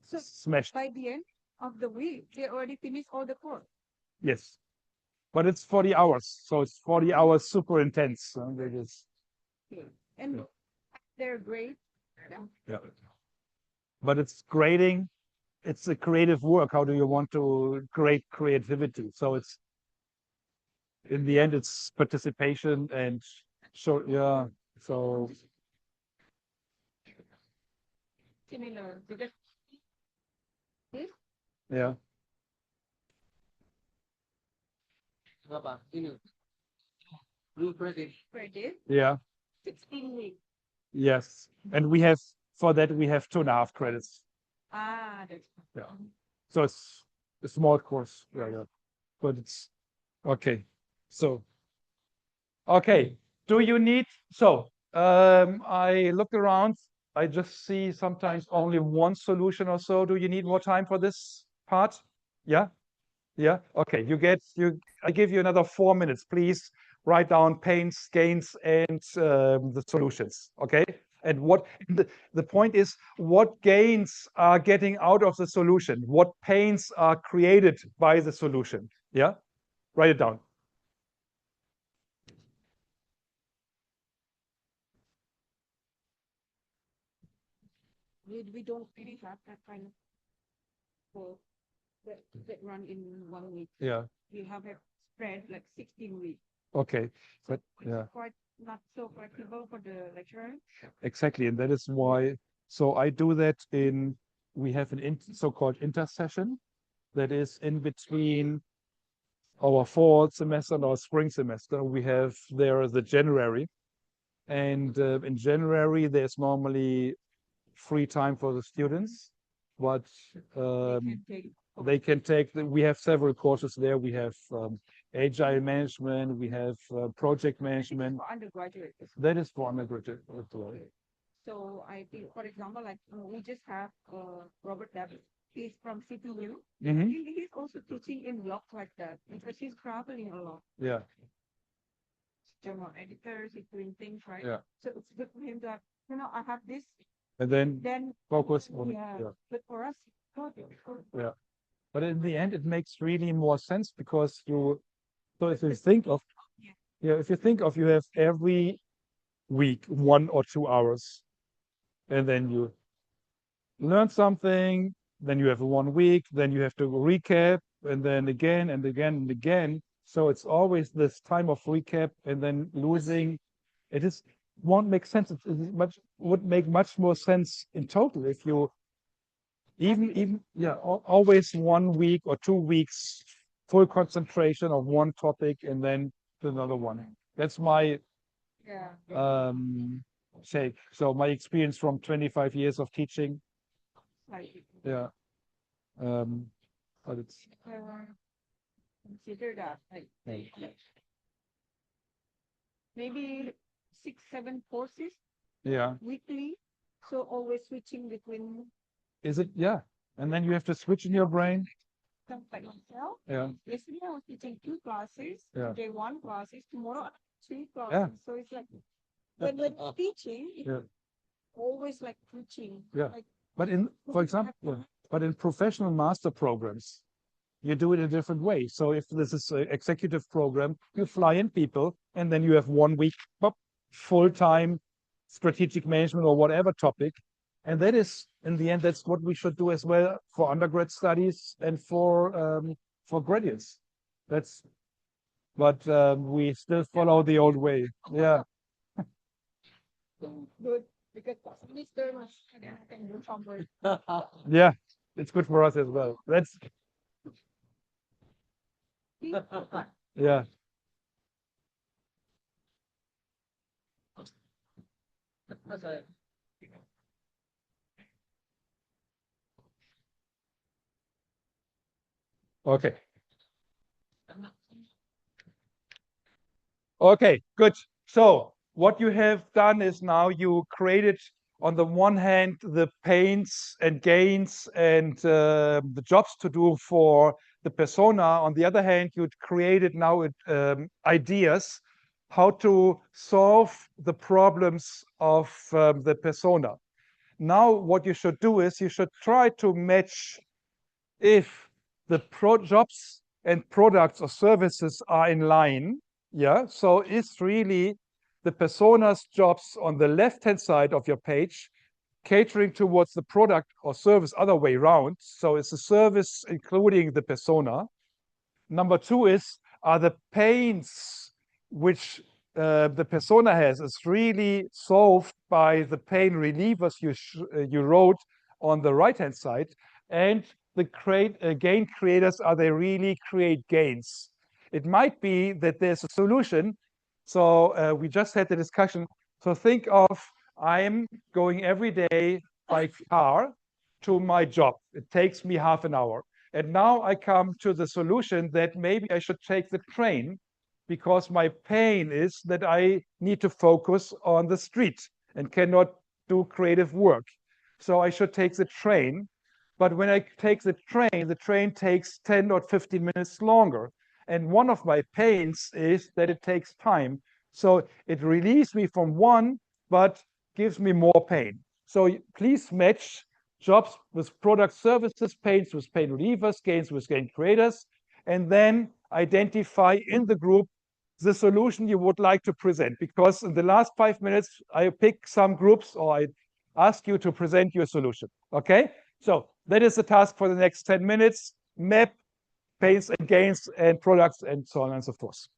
So smashed. by the end of the week, they already finished all the course. Yes, but it's 40 hours, so it's 40 hours super intense. It is, And they're great. yeah. But it's grading. It's a creative work. How do you want to create creativity? So it's in the end, it's participation and so yeah. So Similar. Because this yeah, Apa? Ini. Blue credit. credit, yeah, 16 weeks. yes. And we have for that we have 2.5 credits. That's Yeah. So it's a small course. Yeah, yeah. But it's okay. So okay. Do you need I look around. I just see sometimes only one solution or so. Do you need more time for this part? Yeah? Yeah? Okay. I give you another 4 minutes. Please write down pains, gains, and the solutions. Okay? And the point is, what gains are getting out of the solution? What pains are created by the solution? Yeah? Write it down. we don't really have that kind of course that run in 1 week. Yeah. We have a spread like 16 weeks. Okay. But It's yeah. quite not so flexible for the lecturer. Exactly, and that is why. So I do that we have an so-called intersession that is in between our fall semester and our spring semester. We have there the January, and in January there's normally free time for the students, but they can take. We have several courses there. We have agile management. We have project management. For undergraduate. That is for undergraduate. So I think, for example, like we just have Robert Davis. He's from CPU. Mhm. He's also teaching in blocks like that because he's traveling a lot. Yeah. Journal editors, he's doing things, right? Yeah. So it's good for him to have, I have this, And then then focus on yeah. yeah. But for us, God, Yeah. But in the end, it makes really more sense because so if you think of, if you think of, you have every week 1 or 2 hours, and then you learn something, then you have 1 week, then you have to recap, and then again and again and again. So it's always this time of recap and then losing. It won't make sense. Would make much more sense in total if you always 1 week or 2 weeks full concentration of one topic and then to another one. That's my take. So my experience from 25 years of teaching. Yeah. But it's consider that maybe 6, 7 courses weekly. So always switching between. Is it? Yeah. And then you have to switch in your brain. By myself. Yeah. Yesterday I was teaching 2 classes. Yeah. Today 1 classes. Tomorrow 3 classes. Yeah. So it's like when teaching, it's always like teaching. Yeah. Like, But for example, But in professional master programs, you do it a different way. So if this is an executive program, you fly in people and then you have 1 week full-time strategic management or whatever topic. And that is, in the end, that's what we should do as well for undergrad studies and for graduates. That's, but we still follow the old way. Yeah. Good. Because Mr. can do somewhere. Yeah, it's good for us as well. That's yeah. Okay. Okay, good. So what you have done is now you created on the one hand the pains and gains and the jobs to do for the persona. On the other hand, you created now ideas how to solve the problems of the persona. Now what you should do is you should try to match if the jobs and products or services are in line. Yeah, so it's really the persona's jobs on the left-hand side of your page catering towards the product or service other way around. So it's a service including the persona. Number two is, are the pains which the persona has is really solved by the pain relievers you wrote on the right-hand side, and the gain creators, are they really create gains? It might be that there's a solution. So we just had the discussion. So think of, I'm going every day by car to my job. It takes me half an hour. And now I come to the solution that maybe I should take the train because my pain is that I need to focus on the street and cannot do creative work. So I should take the train. But when I take the train takes 10 or 15 minutes longer. And one of my pains is that it takes time. So it relieves me from one, but gives me more pain. So please match jobs with product services, pains with pain relievers, gains with gain creators, and then identify in the group the solution you would like to present. Because in the last 5 minutes, I pick some groups or I ask you to present your solution. Okay? So that is the task for the next 10 minutes. Map pains and gains and products and so on and so forth.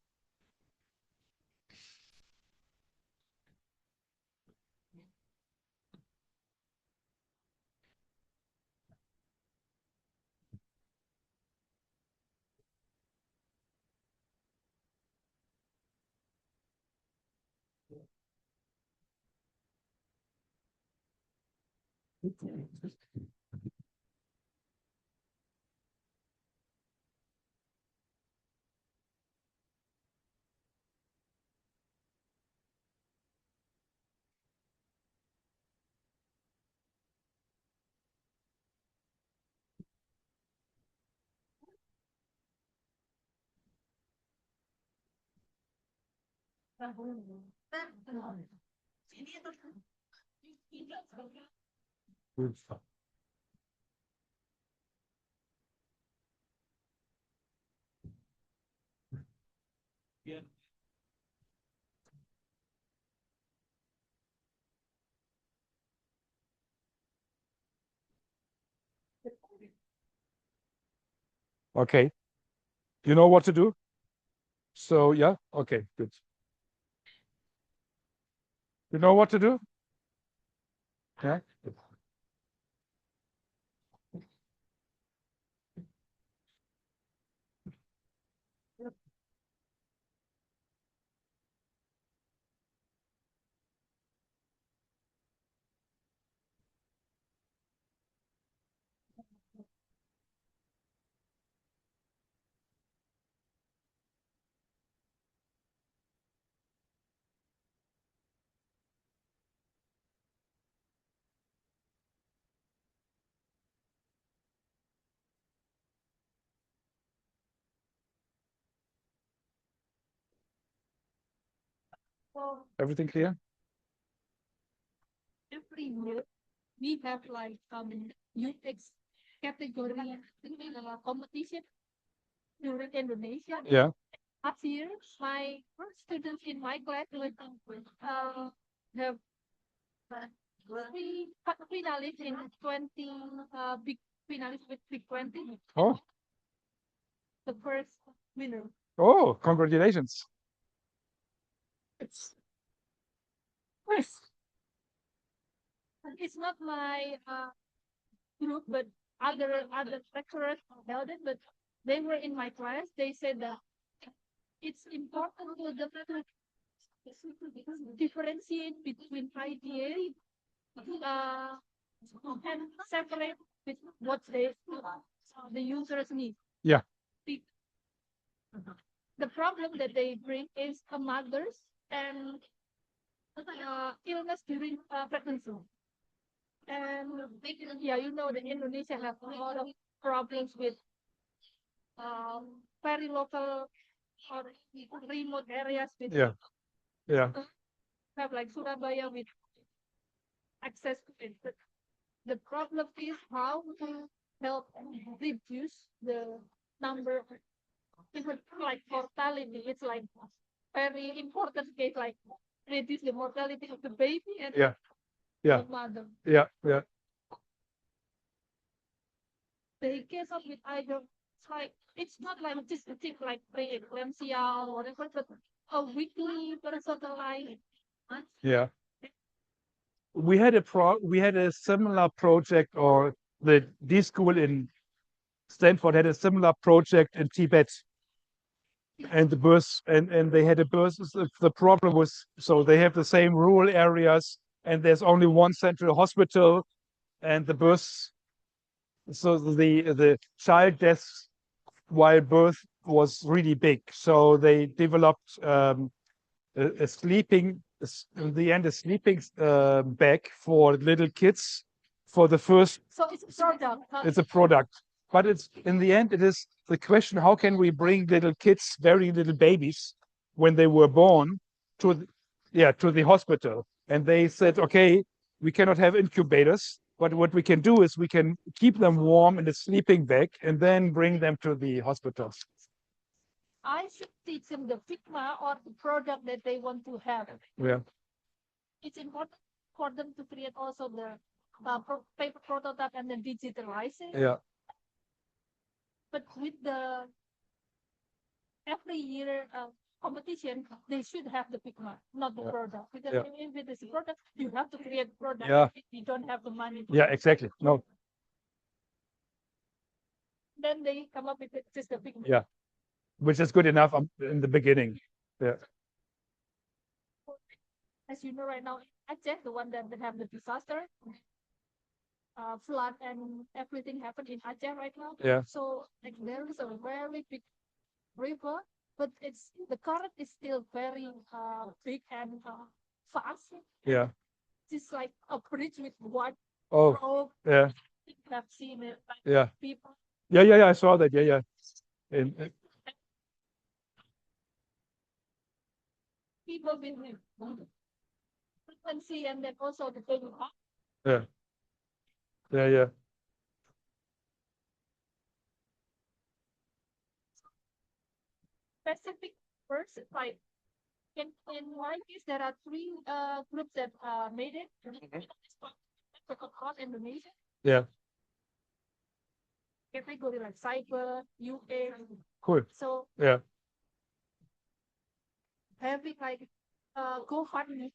Okay. You know what to do? So yeah, okay, good. You know what to do? Yeah. So Everything clear? every year we have like new category competition during Indonesia. Yeah. Last year, my first students in my class would have three finalists in 20 big finalists with big 20. Oh. The first winner. Oh, congratulations. It's first. It's not my group, but other lecturers held it, but they were in my class. They said that it's important for them to differentiate between idea and separate with what the users need. Yeah. The problem that they bring is mothers and illness during pregnancy. And yeah, you know that Indonesia have a lot of problems with very local or remote areas with Yeah. Yeah. have like Surabaya with access to it. But the problem is how to help reduce the number, even like mortality. It's like very important case, like reduce the mortality of the baby and Yeah. Yeah. the mother. Yeah. Yeah. The case of with either, it's not like just a thing like preeclampsia or whatever, but a weekly personalized. Yeah. We had a similar project, or the school in Stanford had a similar project in Tibet. And the birth and they had a birth. The problem was, so they have the same rural areas and there's only one central hospital, and the birth, so the child deaths while birth was really big. So they developed a sleeping, in the end, a sleeping bag for little kids for the first. So it's a product. It's a product, but it's in the end, it is the question: how can we bring little kids, very little babies, when they were born, to the hospital? And they said, okay, we cannot have incubators, but what we can do is we can keep them warm in a sleeping bag and then bring them to the hospital. I should teach them the Figma or the product that they want to have. Yeah. It's important for them to create also the paper prototype and then digitalize it. Yeah. But with the every year competition, they should have the Figma, not the product. Because if it is a product, you have to create product. Yeah. If you don't have the money. Yeah, exactly. No. Then they come up with just the Figma. Yeah. Which is good enough in the beginning. Yeah. As you know, right now, Aceh, the one that have the disaster, flood and everything happened in Aceh right now. Yeah. So like there is a very big river, but the current is still very big and fast. Yeah. It's like a bridge with one Oh. rope. Yeah. I've seen it. Like Yeah. people. Yeah. I saw that. Yeah. And, People with frequency and then also the baby. yeah. Specific person, like in one case there are three groups that made it. Across Indonesia. Yeah. Category like cyber, UA. Cool. So Yeah. having like GoFundMe,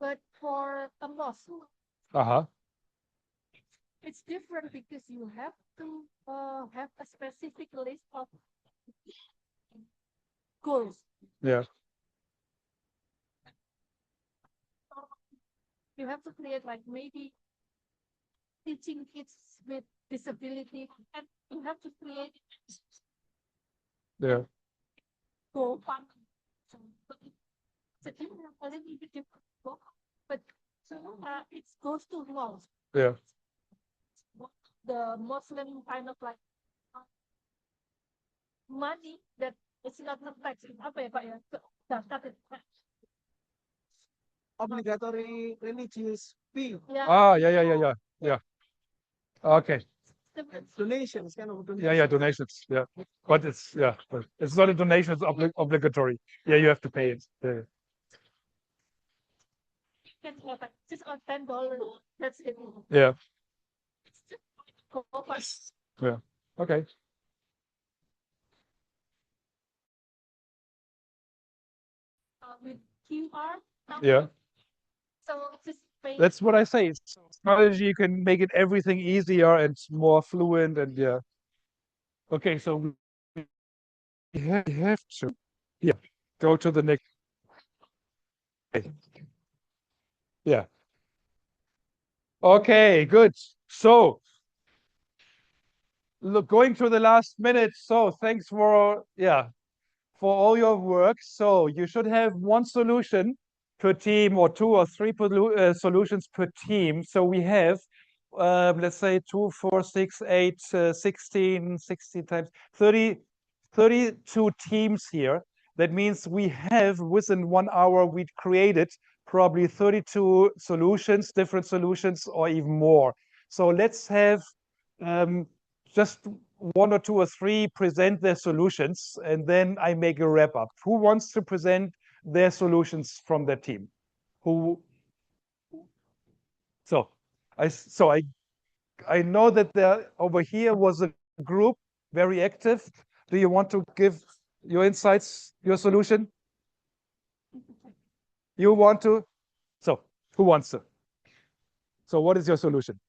but for a mosque, Uh-huh. it's different because you have to have a specific list of goals. Yeah. You have to create like maybe teaching kids with disability, and you have to create Yeah. GoFundMe. It's a little bit different book, but it goes to laws. Yeah. The Muslim kind of like money that it's not tax. Apa ya Pak ya? Daftar Obligatory religious fee. Yeah. Ah, yeah. Okay. It's donations, kind of donation. Yeah, donations. Yeah, but it's not a donation. It's obligatory. Yeah, you have to pay it. Yeah. Just on $10. That's it. Yeah. Cost. Yeah. Okay. With QR. Yeah. So just pay. That's what I say. It's technology, you can make it everything easier and more fluent and yeah. Okay, so we have to. Yeah. Go to the next. Yeah. Okay, good. So look, going to the last minute. So thanks for for all your work. So you should have one solution per team or two or three solutions per team. So we have, let's say 2, 4, 6, 8, 16 times 30, 32 teams here. That means we have within 1 hour, we created probably 32 solutions, different solutions, or even more. So let's have just 1 or 2 or 3 present their solutions, and then I make a wrap up. Who wants to present their solutions from their team? Who? So I know that there over here was a group very active. Do you want to give your insights, your solution? You want to? So who wants to? So what is your solution?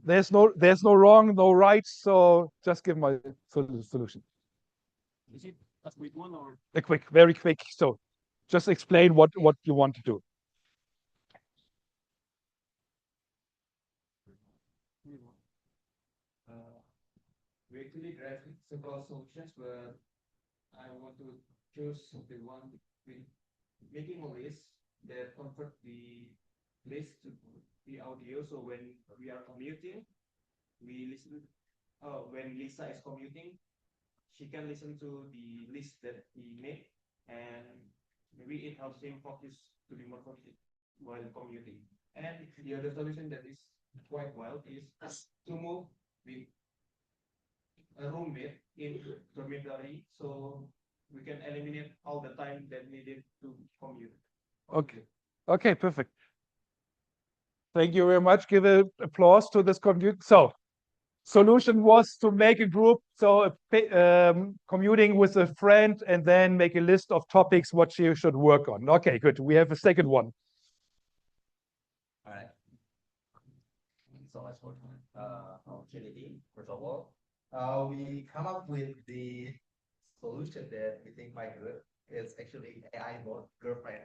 There's no wrong, no right. So just give my solution. Is it a quick one or? A quick, very quick. So just explain what you want to do. We actually drafted several solutions, but I want to choose the one between making a list that convert the list to the audio. So when we are commuting, we listen. When Lisa is commuting, she can listen to the list that he made, and maybe it helps him focus to be more focused while commuting. And the other solution that is quite wild is to move with a roommate in dormitory, so we can eliminate all the time that needed to commute. Okay. Okay, perfect. Thank you very much. Give an applause to this commute. So solution was to make a group, so commuting with a friend and then make a list of topics what you should work on. Okay, good. We have a second one. All right. So much for opportunity. First of all, we come up with the solution that we think quite good. It's actually AI bot girlfriend.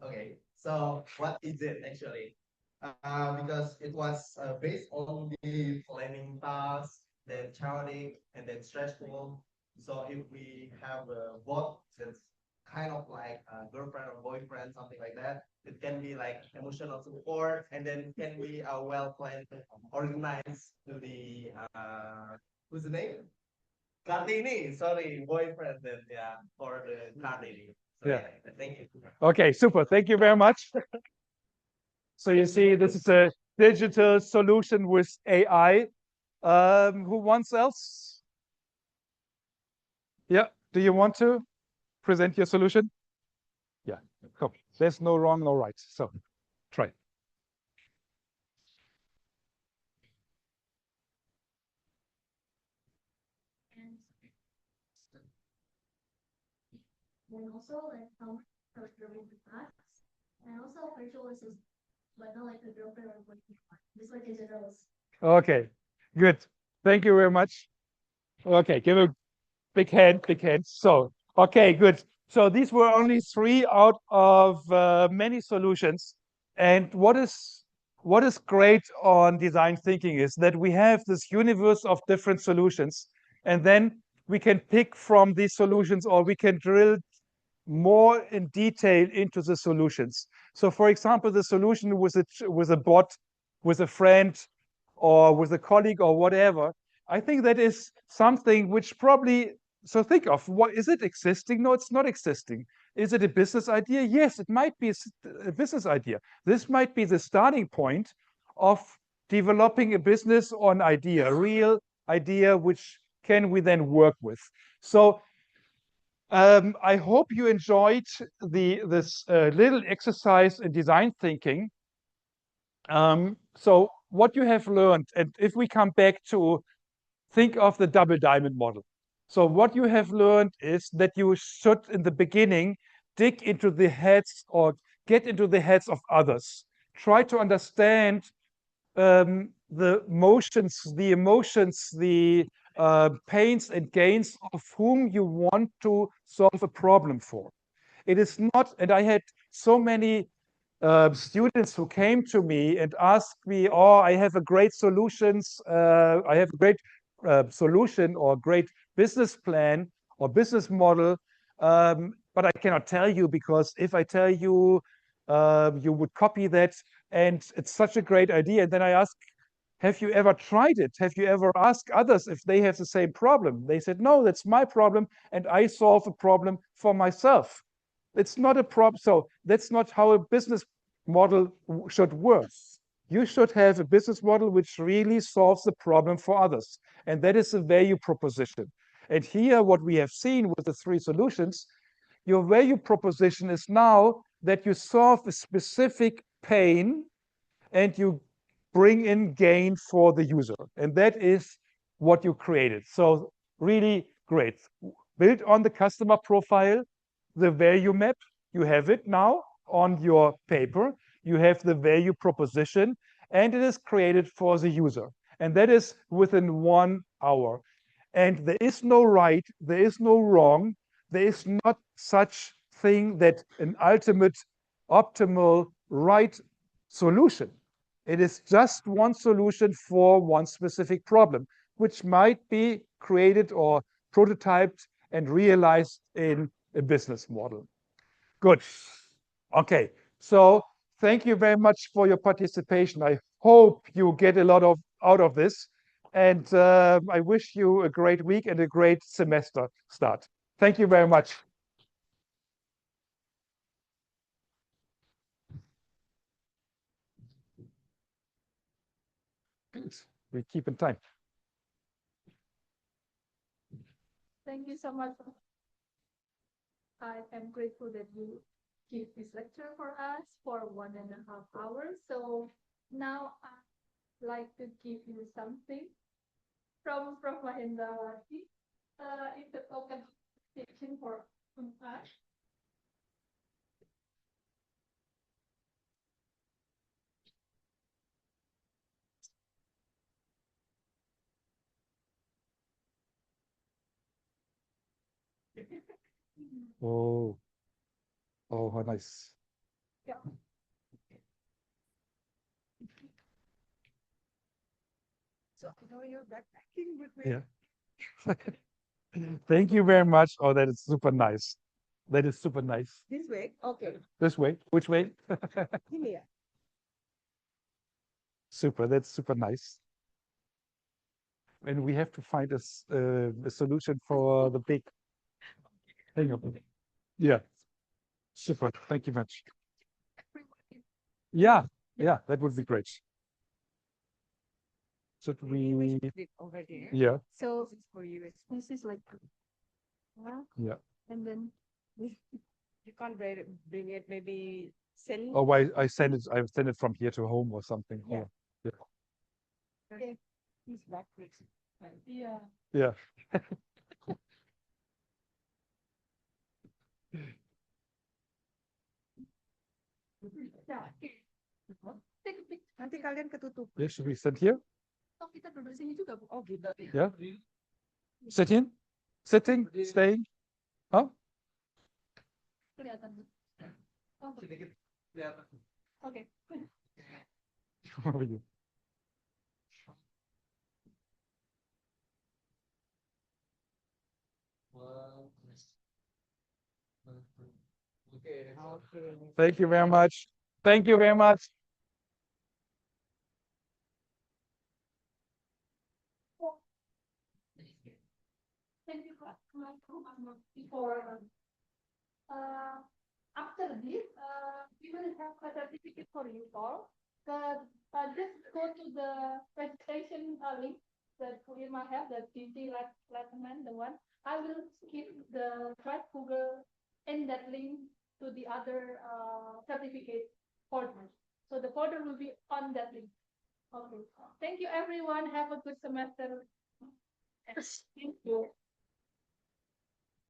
Okay, so what is it actually? Because it was based on the planning tasks, then chaotic, and then stressful. So if we have a bot that's kind of like a girlfriend or boyfriend, something like that, it can be like emotional support, and then it can be well planned, organized to the who's the name? Kartini, sorry, boyfriend. Then yeah, for the Kartini. So, Yeah. Thank you. Okay, super. Thank you very much. So you see, this is a digital solution with AI. Who wants else? Yeah. Do you want to present your solution? Yeah. Come. There's no wrong, no right. So try. And also like how during the class, and also virtual assistant, but not like a girlfriend or boyfriend, just like a generalist. Okay, good. Thank you very much. Okay, give a big hand, big hand. So, okay, good. So these were only 3 out of many solutions. And what is great on design thinking is that we have this universe of different solutions, and then we can pick from these solutions, or we can drill more in detail into the solutions. So for example, the solution with a bot, with a friend, or with a colleague, or whatever, I think that is something which probably, so think of, what is it existing? No, it's not existing. Is it a business idea? Yes, it might be a business idea. This might be the starting point of developing a business or an idea, a real idea, which can we then work with. So I hope you enjoyed this little exercise in design thinking. So what you have learned, and if we come back to think of the double diamond model. So what you have learned is that you should, in the beginning, dig into the heads or get into the heads of others. Try to understand the motions, the emotions, the pains and gains of whom you want to solve a problem for. It is not, and I had so many students who came to me and asked me, "Oh, I have a great solutions. I have a great solution or great business plan or business model, but I cannot tell you because if I tell you, you would copy that, and it's such a great idea." And then I ask, "Have you ever tried it? Have you ever asked others if they have the same problem?" They said, "No, that's my problem, and I solve a problem for myself." It's not a problem. So that's not how a business model should work. You should have a business model which really solves the problem for others. And that is a value proposition. And here, what we have seen with the 3 solutions, your value proposition is now that you solve a specific pain and you bring in gain for the user. And that is what you created. So really great. Built on the customer profile, the value map, you have it now on your paper. You have the value proposition, and it is created for the user. And that is within 1 hour. And there is no right, there is no wrong, there is not such thing that an ultimate, optimal, right solution. It is just one solution for one specific problem, which might be created or prototyped and realized in a business model. Good. Okay. So thank you very much for your participation. I hope you get a lot out of this. And I wish you a great week and a great semester start. Thank you very much. We keep in time. Thank you so much. I am grateful that you give this lecture for us for 1.5 hours. So now I'd like to give you something from Prof. Mahendrawati in the token section for us. Oh, oh, how nice. Yeah. So I know you're backpacking with me. Yeah. Thank you very much. Oh, that is super nice. That is super nice. This way? Okay. This way? Which way? Here. Super. That's super nice. And we have to find a solution for the big thing of it. Yeah. Super. Thank you much. Yeah. Yeah. That would be great. Should we? Put it over there. Yeah. So this is for you. This is like, Yeah. and then You can't bring it. Maybe send. Oh, I send it. I send it from here to home or something. Yeah. Yeah. Okay. He's back. yeah. Yeah. Yeah. Take a picture. Nanti kalian ketutup. Yeah. Should we sit here? Oh, kita duduk sini juga, Bu. Oh gitu. Yeah. Sitting? Sitting? Staying? Huh? Kelihatan, Bu. Oh, Sedikit kelihatan. okay. How are you? Okay. Thank you very much. Thank you very much. Thank you for After this, we will have a certificate for you all. Just go to the registration link that we might have, the PT Latteman, the one. I will skip the right Google in that link to the other certificate folder. So the folder will be on that link. Okay. Thank you, everyone. Have a good semester. Thank you.